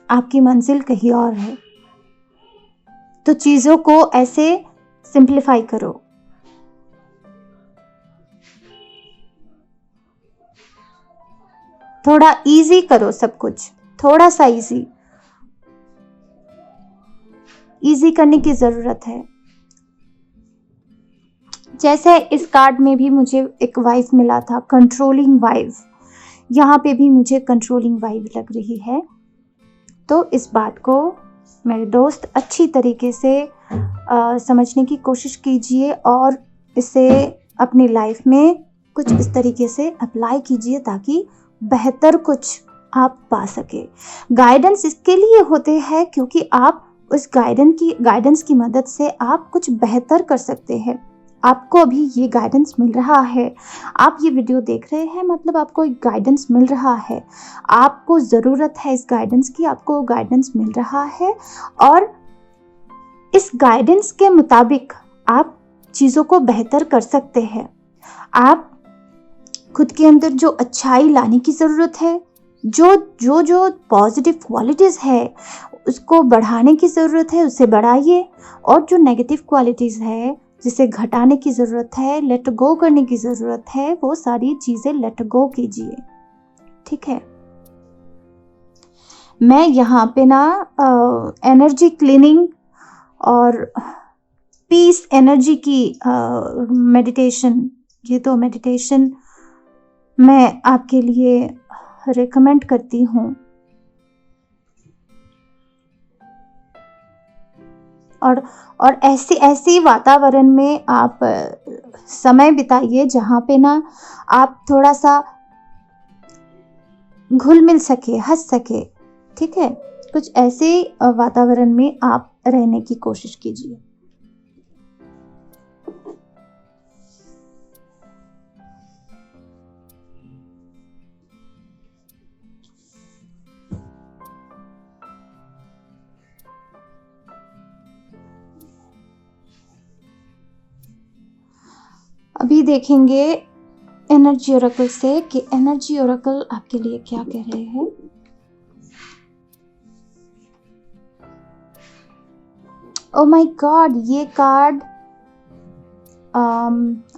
आपकी मंजिल कहीं और है। तो चीज़ों को ऐसे सिंप्लीफाई करो। थोड़ा इजी करो सब कुछ, थोड़ा सा इजी करने की ज़रूरत है। जैसे इस कार्ड में भी मुझे एक वाइफ मिला था, कंट्रोलिंग वाइफ। यहाँ पे भी मुझे कंट्रोलिंग वाइफ लग रही है। तो इस बात को मेरे दोस्त अच्छी तरीके से समझने की कोशिश कीजिए और इसे अपनी लाइफ में कुछ इस तरीके से अप्लाई कीजिए ताकि बेहतर कुछ आप पा सके। गाइडेंस इसके लिए होते हैं क्योंकि आप उस गाइडेंस की मदद से आप कुछ बेहतर कर सकते हैं। आपको अभी ये गाइडेंस मिल रहा है, आप ये वीडियो देख रहे हैं, मतलब आपको एक गाइडेंस मिल रहा है, आपको ज़रूरत है इस गाइडेंस की, आपको गाइडेंस मिल रहा है। और इस गाइडेंस के मुताबिक आप चीज़ों को बेहतर कर सकते हैं। आप खुद के अंदर जो अच्छाई लाने की ज़रूरत है, जो पॉजिटिव क्वालिटीज़ है उसको बढ़ाने की ज़रूरत है, उसे बढ़ाइए। और जो नेगेटिव क्वालिटीज़ है जिसे घटाने की ज़रूरत है, लेट गो करने की ज़रूरत है, वो सारी चीज़ें लेट गो कीजिए, ठीक है। मैं यहाँ पे ना एनर्जी क्लीनिंग और पीस एनर्जी की मेडिटेशन, ये तो मेडिटेशन मैं आपके लिए रेकमेंड करती हूँ। और ऐसी वातावरण में आप समय बिताइए जहाँ पे ना आप थोड़ा सा घुल मिल सके, हंस सके, ठीक है। कुछ ऐसे वातावरण में आप रहने की कोशिश कीजिए। अभी देखेंगे एनर्जी ओरेकल से कि एनर्जी ओरेकल आपके लिए क्या कह रहे हैं। ओ माय गॉड, ये कार्ड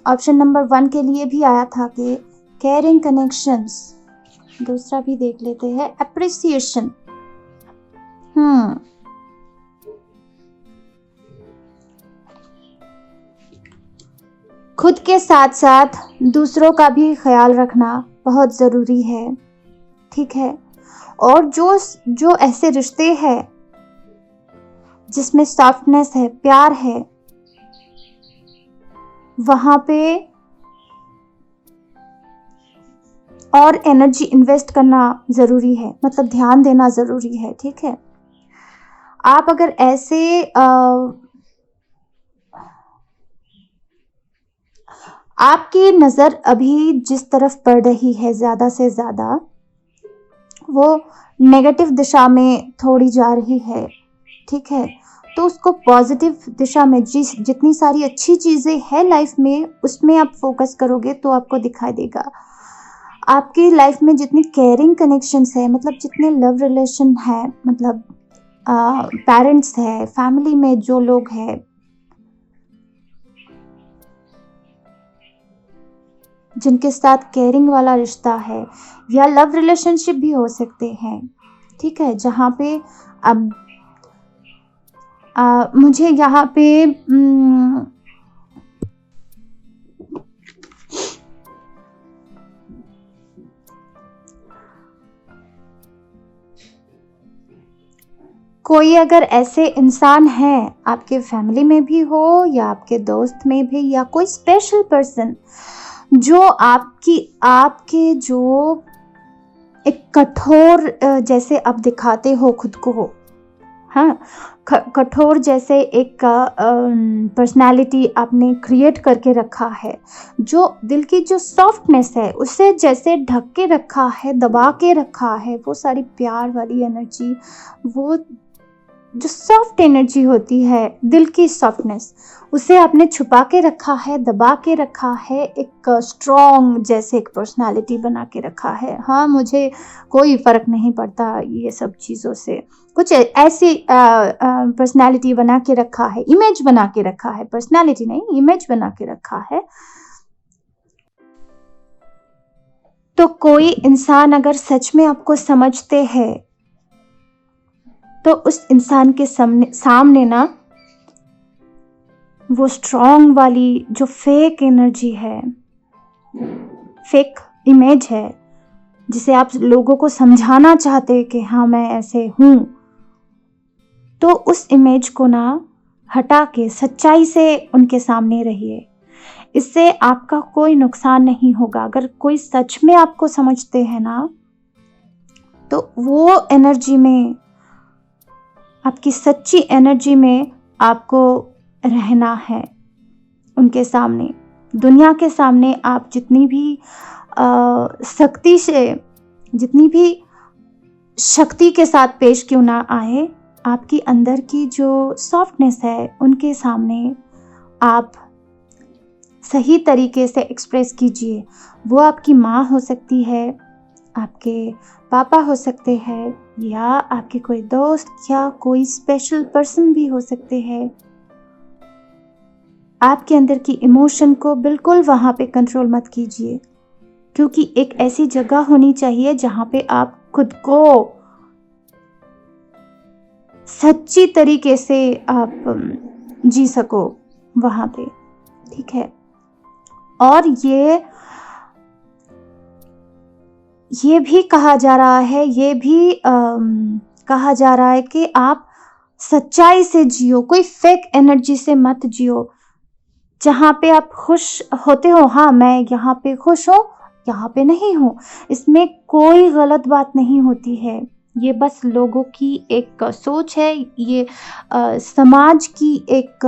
ऑप्शन नंबर 1 के लिए भी आया था कि केयरिंग कनेक्शंस। दूसरा भी देख लेते हैं, एप्रिसिएशन। खुद के साथ साथ दूसरों का भी ख्याल रखना बहुत ज़रूरी है, ठीक है। और जो ऐसे रिश्ते हैं जिसमें सॉफ्टनेस है, प्यार है, वहाँ पे और एनर्जी इन्वेस्ट करना ज़रूरी है, मतलब ध्यान देना ज़रूरी है, ठीक है। आप अगर ऐसे आपकी नज़र अभी जिस तरफ पड़ रही है ज़्यादा से ज़्यादा, वो नेगेटिव दिशा में थोड़ी जा रही है, ठीक है। तो उसको पॉजिटिव दिशा में, जितनी सारी अच्छी चीज़ें हैं लाइफ में, उसमें आप फोकस करोगे तो आपको दिखाई देगा। आपकी लाइफ में जितनी केयरिंग कनेक्शंस है, मतलब जितने लव रिलेशन है, मतलब पेरेंट्स है, फैमिली में जो लोग हैं जिनके साथ केयरिंग वाला रिश्ता है, या लव रिलेशनशिप भी हो सकते हैं, ठीक है। जहाँ पे अब मुझे यहाँ पे कोई अगर ऐसे इंसान हैं, आपके फैमिली में भी हो या आपके दोस्त में भी, या कोई स्पेशल पर्सन जो आपके जो एक कठोर जैसे आप दिखाते हो खुद को हो, हाँ, कठोर जैसे एक पर्सनालिटी आपने क्रिएट करके रखा है, जो दिल की जो सॉफ्टनेस है उसे जैसे ढक के रखा है, दबा के रखा है, वो सारी प्यार वाली एनर्जी, वो जो सॉफ्ट एनर्जी होती है, दिल की सॉफ्टनेस, उसे आपने छुपा के रखा है, दबा के रखा है, एक स्ट्रॉन्ग जैसे एक पर्सनालिटी बना के रखा है। हाँ, मुझे कोई फ़र्क नहीं पड़ता ये सब चीज़ों से, कुछ ऐसी पर्सनालिटी बना के रखा है, इमेज बना के रखा है, पर्सनालिटी नहीं, इमेज बना के रखा है। तो कोई इंसान अगर सच में आपको समझते हैं, तो उस इंसान के सामने ना वो स्ट्रॉन्ग वाली जो फेक एनर्जी है, फेक इमेज है, जिसे आप लोगों को समझाना चाहते हैं कि हाँ मैं ऐसे हूँ, तो उस इमेज को ना हटा के सच्चाई से उनके सामने रहिए। इससे आपका कोई नुकसान नहीं होगा। अगर कोई सच में आपको समझते हैं ना, तो वो एनर्जी में, आपकी सच्ची एनर्जी में आपको रहना है। उनके सामने, दुनिया के सामने आप जितनी भी शक्ति के साथ पेश क्यों ना आए, आपकी अंदर की जो सॉफ्टनेस है उनके सामने आप सही तरीके से एक्सप्रेस कीजिए। वो आपकी माँ हो सकती है, आपके पापा हो सकते हैं, या आपके कोई दोस्त या कोई स्पेशल पर्सन भी हो सकते हैं। आपके अंदर की इमोशन को बिल्कुल वहाँ पे कंट्रोल मत कीजिए, क्योंकि एक ऐसी जगह होनी चाहिए जहाँ पे आप खुद को सच्ची तरीके से आप जी सको वहाँ पे, ठीक है। और ये भी कहा जा रहा है, कहा जा रहा है कि आप सच्चाई से जियो, कोई फेक एनर्जी से मत जियो। जहाँ पे आप खुश होते हो, हाँ मैं यहाँ पे खुश हूँ, यहाँ पे नहीं हूँ, इसमें कोई गलत बात नहीं होती है। ये बस लोगों की एक सोच है, ये समाज की एक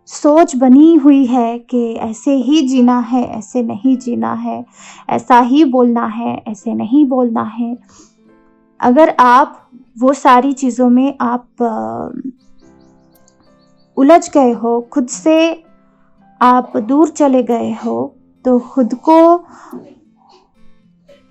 सोच बनी हुई है कि ऐसे ही जीना है, ऐसे नहीं जीना है, ऐसा ही बोलना है, ऐसे नहीं बोलना है। अगर आप वो सारी चीज़ों में आप उलझ गए हो, खुद से आप दूर चले गए हो, तो खुद को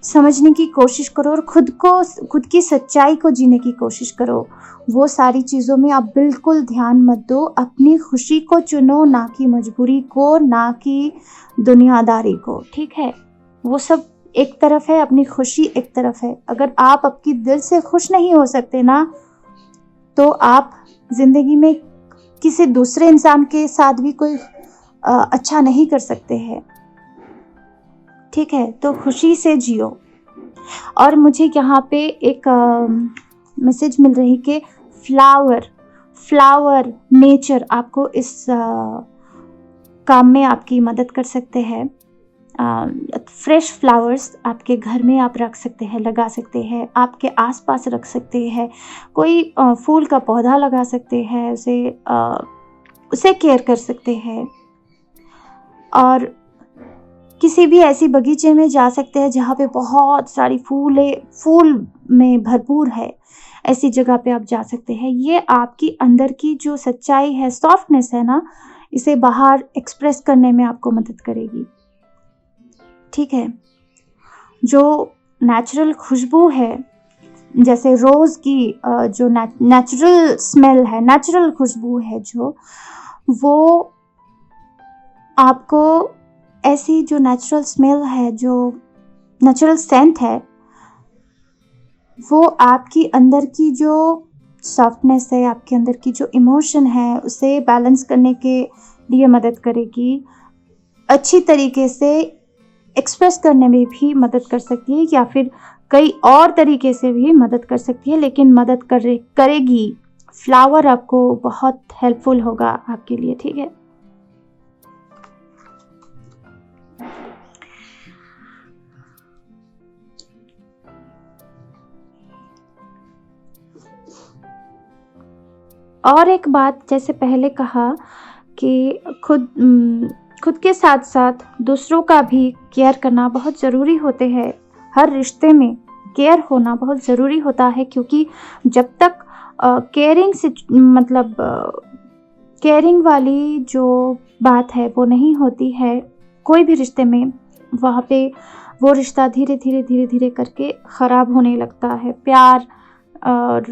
समझने की कोशिश करो और खुद की सच्चाई को जीने की कोशिश करो। वो सारी चीज़ों में आप बिल्कुल ध्यान मत दो। अपनी खुशी को चुनो, ना कि मजबूरी को, ना कि दुनियादारी को, ठीक है। वो सब एक तरफ है, अपनी खुशी एक तरफ है। अगर आप आपकी दिल से खुश नहीं हो सकते ना, तो आप ज़िंदगी में किसी दूसरे इंसान के साथ भी कोई अच्छा नहीं कर सकते हैं, ठीक है। तो खुशी से जियो। और मुझे यहाँ पे एक मैसेज मिल रही कि फ्लावर नेचर आपको इस काम में आपकी मदद कर सकते हैं। फ्रेश फ्लावर्स आपके घर में आप रख सकते हैं, लगा सकते हैं, आपके आसपास रख सकते हैं। कोई फूल का पौधा लगा सकते हैं, उसे केयर कर सकते हैं। और किसी भी ऐसी बगीचे में जा सकते हैं जहाँ पे बहुत सारी फूल में भरपूर है, ऐसी जगह पे आप जा सकते हैं। ये आपकी अंदर की जो सच्चाई है, सॉफ्टनेस है ना, इसे बाहर एक्सप्रेस करने में आपको मदद करेगी, ठीक है। जो नेचुरल खुशबू है, जैसे रोज़ की जो नेचुरल स्मेल है, नेचुरल खुशबू है, जो वो आपको ऐसी जो नेचुरल स्मेल है, जो नेचुरल सेंट है, वो आपकी अंदर की जो सॉफ्टनेस है, आपके अंदर की जो इमोशन है, उसे बैलेंस करने के लिए मदद करेगी। अच्छी तरीके से एक्सप्रेस करने में भी मदद कर सकती है, या फिर कई और तरीके से भी मदद कर सकती है, लेकिन मदद करेगी। फ्लावर आपको बहुत हेल्पफुल होगा आपके लिए, ठीक है। और एक बात, जैसे पहले कहा कि खुद के साथ साथ दूसरों का भी केयर करना बहुत ज़रूरी होते हैं। हर रिश्ते में केयर होना बहुत ज़रूरी होता है, क्योंकि जब तक केयरिंग वाली जो बात है वो नहीं होती है कोई भी रिश्ते में, वहाँ पे वो रिश्ता धीरे धीरे धीरे धीरे करके ख़राब होने लगता है। प्यार और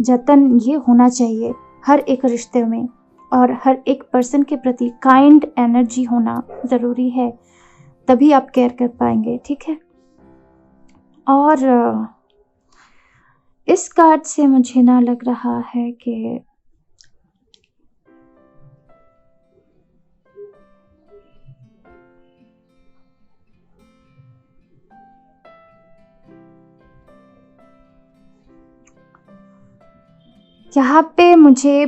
जतन ये होना चाहिए हर एक रिश्ते में, और हर एक पर्सन के प्रति काइंड एनर्जी होना ज़रूरी है, तभी आप केयर कर पाएंगे, ठीक है। और इस कार्ड से मुझे ना लग रहा है कि यहाँ पे मुझे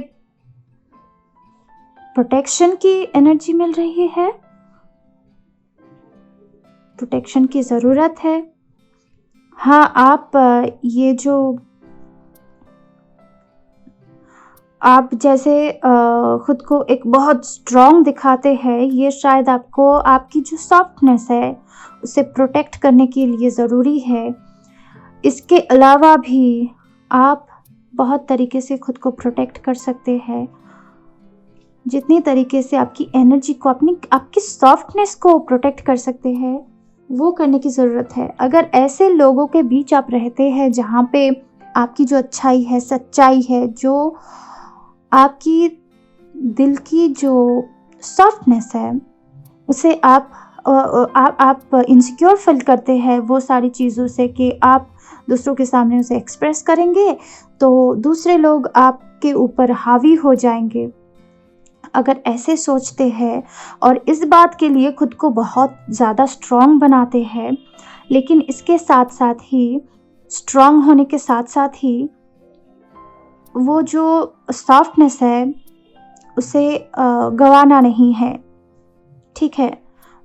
प्रोटेक्शन की एनर्जी मिल रही है, प्रोटेक्शन की ज़रूरत है। हाँ, आप जैसे खुद को एक बहुत स्ट्रॉन्ग दिखाते हैं, ये शायद आपको आपकी जो सॉफ्टनेस है उसे प्रोटेक्ट करने के लिए ज़रूरी है। इसके अलावा भी आप बहुत तरीके से खुद को प्रोटेक्ट कर सकते हैं। जितनी तरीके से आपकी एनर्जी को, आपकी सॉफ्टनेस को प्रोटेक्ट कर सकते हैं, वो करने की ज़रूरत है। अगर ऐसे लोगों के बीच आप रहते हैं जहाँ पे आपकी जो अच्छाई है, सच्चाई है, जो आपकी दिल की जो सॉफ्टनेस है, उसे आप इनसिक्योर फील करते हैं वो सारी चीज़ों से, कि आप दूसरों के सामने उसे एक्सप्रेस करेंगे तो दूसरे लोग आपके ऊपर हावी हो जाएंगे। अगर ऐसे सोचते हैं और इस बात के लिए खुद को बहुत ज़्यादा स्ट्रॉन्ग बनाते हैं, लेकिन इसके साथ साथ ही, स्ट्रॉन्ग होने के साथ साथ ही, वो जो सॉफ्टनेस है उसे गंवाना नहीं है, ठीक है।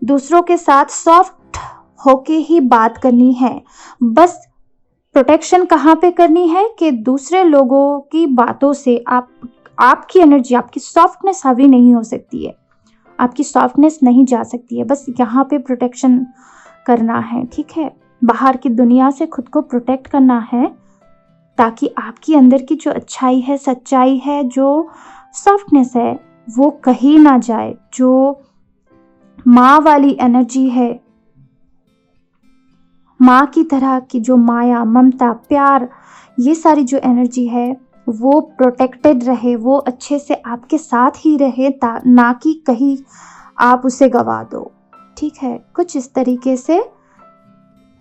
दूसरों के साथ सॉफ्ट होके ही बात करनी है। बस प्रोटेक्शन कहाँ पे करनी है कि दूसरे लोगों की बातों से आपकी एनर्जी, आपकी सॉफ्टनेस हावी नहीं हो सकती है, आपकी सॉफ्टनेस नहीं जा सकती है। बस यहाँ पे प्रोटेक्शन करना है, ठीक है। बाहर की दुनिया से खुद को प्रोटेक्ट करना है, ताकि आपकी अंदर की जो अच्छाई है, सच्चाई है, जो सॉफ्टनेस है, वो कहीं ना जाए। जो माँ वाली एनर्जी है, माँ की तरह की जो माया, ममता, प्यार, ये सारी जो एनर्जी है वो प्रोटेक्टेड रहे, वो अच्छे से आपके साथ ही रहे, ना कि कहीं आप उसे गवा दो, ठीक है। कुछ इस तरीके से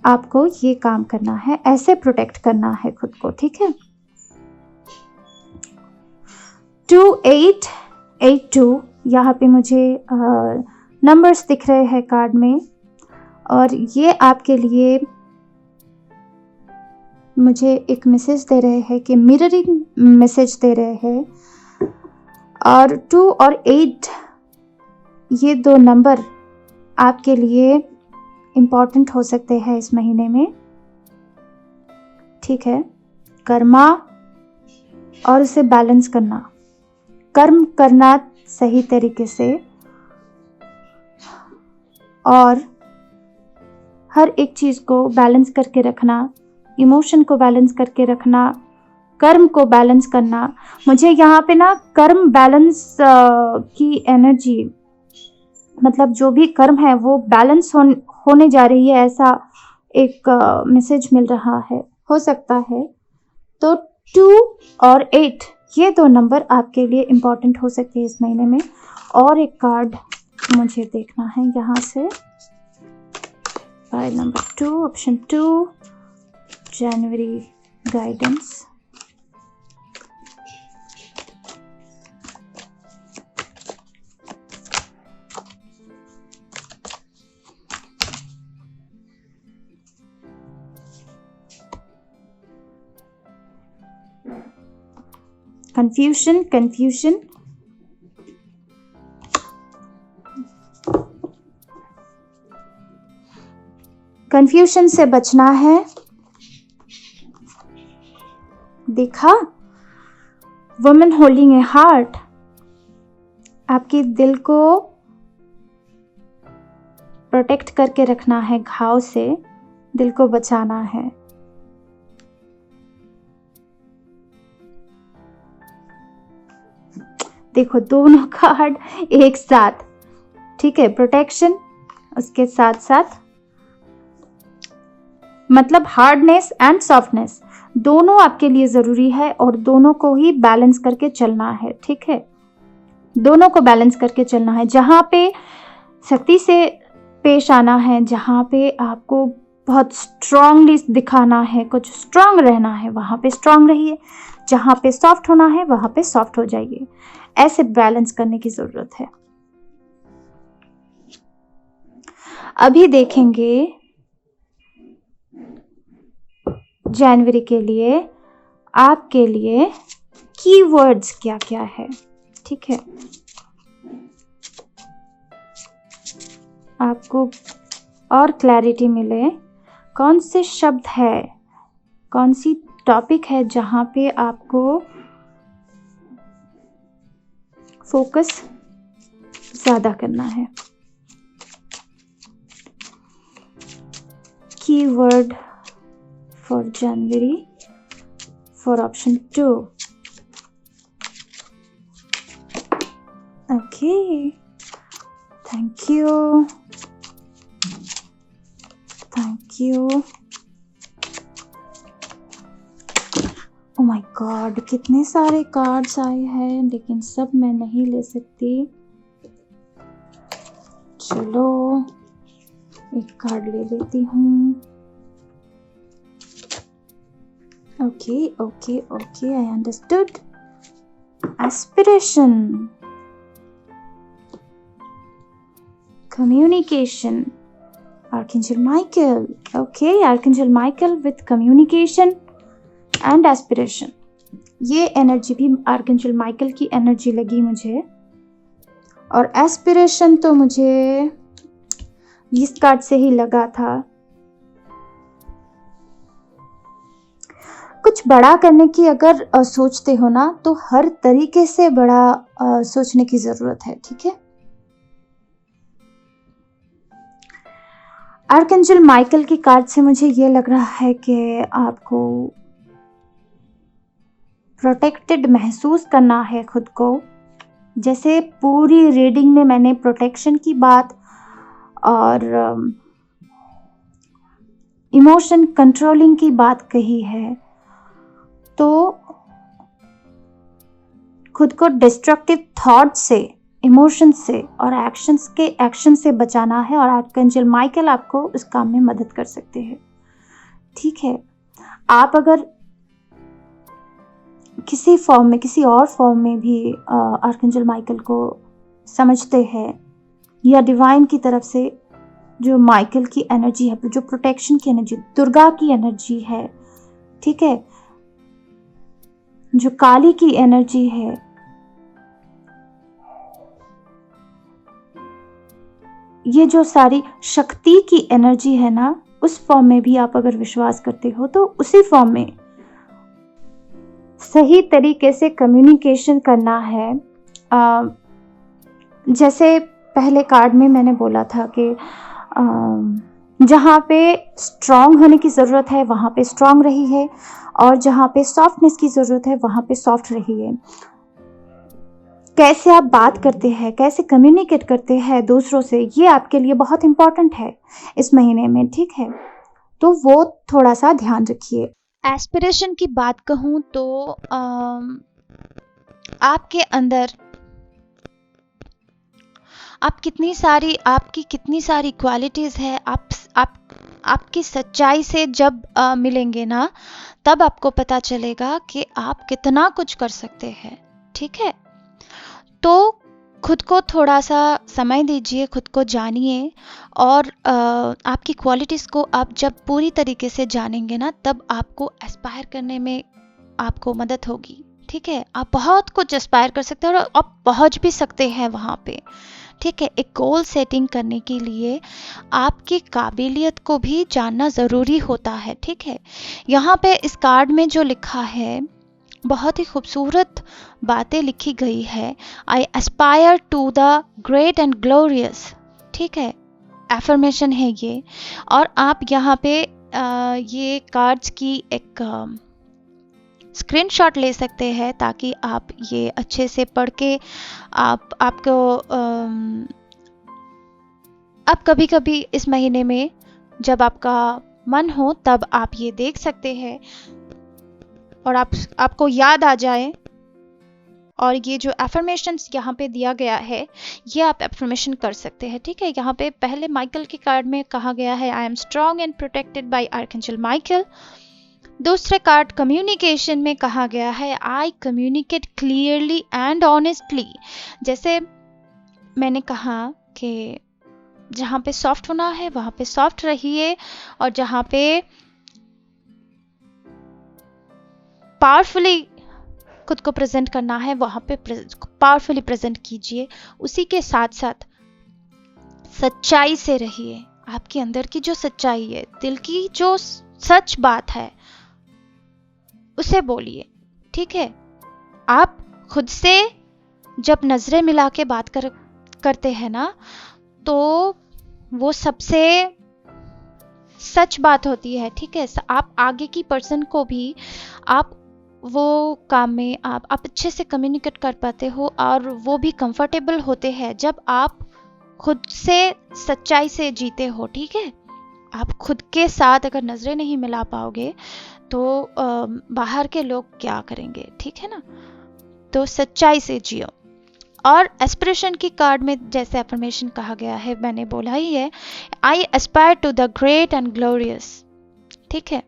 आपको ये काम करना है, ऐसे प्रोटेक्ट करना है खुद को, ठीक है। 2882 यहाँ पे मुझे नंबर्स दिख रहे हैं कार्ड में, और ये आपके लिए मुझे एक मैसेज दे रहे हैं, कि मिररिंग मैसेज दे रहे हैं। और 2 और 8 ये दो नंबर आपके लिए इम्पॉर्टेंट हो सकते हैं इस महीने में, ठीक है। कर्मा और उसे बैलेंस करना, कर्म करना सही तरीके से, और हर एक चीज़ को बैलेंस करके रखना, इमोशन को बैलेंस करके रखना, कर्म को बैलेंस करना। मुझे यहाँ पे ना कर्म बैलेंस की एनर्जी, मतलब जो भी कर्म है वो बैलेंस होने जा रही है, ऐसा एक मैसेज मिल रहा है, हो सकता है। तो 2 और 8 ये दो नंबर आपके लिए इम्पॉर्टेंट हो सकते हैं इस महीने में। और एक कार्ड मुझे देखना है यहाँ से, फाइल नंबर 2, ऑप्शन 2, जनवरी गाइडेंस। कंफ्यूजन, कंफ्यूजन, कंफ्यूजन से बचना है। देखा, वुमन होल्डिंग ए हार्ट, आपके दिल को प्रोटेक्ट करके रखना है, घाव से दिल को बचाना है। देखो दोनों कार्ड एक साथ, ठीक है, प्रोटेक्शन उसके साथ साथ मतलब हार्डनेस एंड सॉफ्टनेस दोनों आपके लिए जरूरी है और दोनों को ही बैलेंस करके चलना है, ठीक है, दोनों को बैलेंस करके चलना है। जहां पे सख्ती से पेश आना है, जहां पे आपको बहुत स्ट्रांगली दिखाना है, कुछ स्ट्रांग रहना है, वहां पे स्ट्रांग रहिए, जहां पे सॉफ्ट होना है वहां पे सॉफ्ट हो जाइए। ऐसे बैलेंस करने की जरूरत है। अभी देखेंगे जनवरी के लिए आपके लिए कीवर्ड्स क्या क्या है, ठीक है, आपको और क्लैरिटी मिले कौन से शब्द है, कौन सी टॉपिक है जहां पे आपको फोकस ज्यादा करना है। Keyword for January for option 2। Okay, thank you, thank you. Oh my God, कितने सारे कार्ड्स आए हैं, लेकिन सब मैं नहीं ले सकती। चलो एक कार्ड ले लेती हूँ। Okay okay okay, I understood. Aspiration, communication, Archangel Michael. Okay, Archangel Michael with communication and aspiration. ये एनर्जी भी Archangel Michael की एनर्जी लगी मुझे। और एस्पिरेशन तो मुझे इस कार्ड से ही लगा था। कुछ बड़ा करने की अगर सोचते हो ना, तो हर तरीके से बड़ा सोचने की जरूरत है, ठीक है। आर्कएंजल माइकल की कार्ड से मुझे ये लग रहा है कि आपको प्रोटेक्टेड महसूस करना है खुद को। जैसे पूरी रीडिंग में मैंने प्रोटेक्शन की बात और इमोशन कंट्रोलिंग की बात कही है, तो खुद को डिस्ट्रक्टिव थॉट से, इमोशन से और एक्शन से बचाना है। और आर्कएंजल माइकल आपको उस काम में मदद कर सकते हैं, ठीक है। आप अगर किसी फॉर्म में, किसी और फॉर्म में भी आर्कएंजल माइकल को समझते हैं, या डिवाइन की तरफ से जो माइकल की एनर्जी है, जो प्रोटेक्शन की एनर्जी, दुर्गा की एनर्जी है, ठीक है, जो काली की एनर्जी है, ये जो सारी शक्ति की एनर्जी है ना, उस फॉर्म में भी आप अगर विश्वास करते हो तो उसी फॉर्म में सही तरीके से कम्युनिकेशन करना है। जैसे पहले कार्ड में मैंने बोला था कि जहाँ पे स्ट्रांग होने की ज़रूरत है वहाँ पे स्ट्रांग रही है, और जहाँ पे सॉफ्टनेस की ज़रूरत है वहाँ पे सॉफ्ट रही है। कैसे आप बात करते हैं, कैसे कम्युनिकेट करते हैं दूसरों से, ये आपके लिए बहुत इम्पोर्टेंट है इस महीने में, ठीक है। तो वो थोड़ा सा ध्यान रखिए। एस्पिरेशन की बात कहूँ तो आपके अंदर आपकी कितनी सारी क्वालिटीज़ है। आपकी सच्चाई से जब मिलेंगे ना, तब आपको पता चलेगा कि आप कितना कुछ कर सकते हैं, ठीक है। तो खुद को थोड़ा सा समय दीजिए, खुद को जानिए, और आपकी क्वालिटीज़ को आप जब पूरी तरीके से जानेंगे ना, तब आपको एस्पायर करने में आपको मदद होगी, ठीक है, आप बहुत कुछ एस्पायर कर सकते हैं और आप पहुंच भी सकते हैं वहाँ पे। ठीक है, एक गोल सेटिंग करने के लिए आपकी काबिलियत को भी जानना ज़रूरी होता है। ठीक है, यहाँ पे इस कार्ड में जो लिखा है बहुत ही खूबसूरत बातें लिखी गई है। I aspire to the great and glorious. ठीक है, एफर्मेशन है ये। और आप यहाँ पे ये कार्ड्स की एक स्क्रीनशॉट ले सकते हैं ताकि आप ये अच्छे से पढ़ के आपको आप कभी कभी इस महीने में जब आपका मन हो तब आप ये देख सकते हैं और आपको याद आ जाए। और ये जो एफर्मेशंस यहाँ पे दिया गया है ये आप एफर्मेशन कर सकते हैं। ठीक है, यहाँ पे पहले माइकल के कार्ड में कहा गया है I am strong and protected by archangel Michael. दूसरे कार्ड कम्युनिकेशन में कहा गया है I communicate clearly and honestly. जैसे मैंने कहा कि जहाँ पे सॉफ्ट होना है वहाँ पे सॉफ्ट रहिए और जहाँ पे पावरफुली खुद को प्रेजेंट करना है वहाँ पे पावरफुली प्रेजेंट कीजिए। उसी के साथ साथ सच्चाई से रहिए। आपके अंदर की जो सच्चाई है, दिल की जो सच बात है उसे बोलिए। ठीक है, आप खुद से जब नजरें मिला के बात करते हैं ना तो वो सबसे सच बात होती है। ठीक है, आप आगे की पर्सन को भी आप वो काम में आप अच्छे से कम्युनिकेट कर पाते हो और वो भी कंफर्टेबल होते हैं जब आप खुद से सच्चाई से जीते हो। ठीक है, आप खुद के साथ अगर नजरें नहीं मिला पाओगे तो बाहर के लोग क्या करेंगे। ठीक है ना, तो सच्चाई से जियो। और एस्पिरेशन की कार्ड में जैसे अफर्मेशन कहा गया है मैंने बोला ही है I aspire to the great and glorious. ठीक है,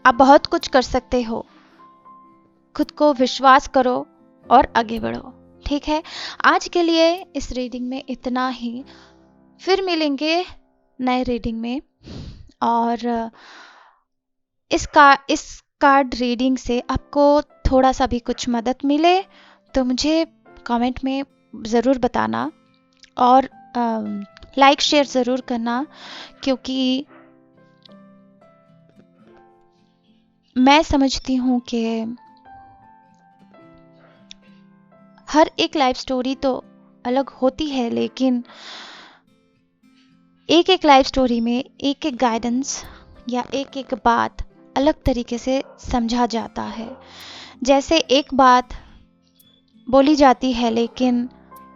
आप बहुत कुछ कर सकते हो, खुद को विश्वास करो और आगे बढ़ो। ठीक है, आज के लिए इस रीडिंग में इतना ही, फिर मिलेंगे नए रीडिंग में। और इस कार्ड रीडिंग से आपको थोड़ा सा भी कुछ मदद मिले तो मुझे कमेंट में ज़रूर बताना और लाइक शेयर ज़रूर करना, क्योंकि मैं समझती हूँ कि हर एक लाइफ स्टोरी तो अलग होती है लेकिन एक एक लाइफ स्टोरी में एक एक गाइडेंस या एक एक बात अलग तरीके से समझा जाता है। जैसे एक बात बोली जाती है लेकिन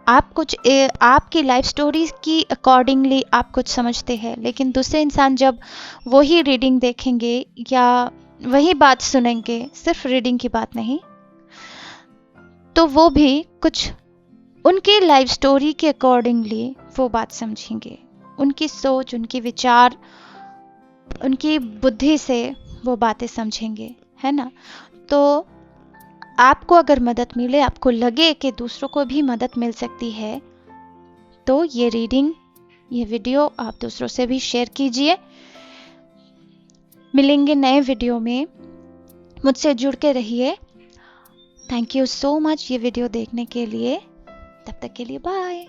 आप कुछ आपकी लाइफ स्टोरी की अकॉर्डिंगली आप कुछ समझते हैं, लेकिन दूसरे इंसान जब वही रीडिंग देखेंगे या वही बात सुनेंगे, सिर्फ रीडिंग की बात नहीं, तो वो भी कुछ उनकी लाइफ स्टोरी के अकॉर्डिंगली वो बात समझेंगे। उनकी सोच, उनके विचार, उनकी बुद्धि से वो बातें समझेंगे, है ना। तो आपको अगर मदद मिले, आपको लगे कि दूसरों को भी मदद मिल सकती है, तो ये रीडिंग, ये वीडियो आप दूसरों से भी शेयर कीजिए। मिलेंगे नए वीडियो में, मुझसे जुड़ के रहिए। थैंक यू सो मच ये वीडियो देखने के लिए। तब तक के लिए बाय।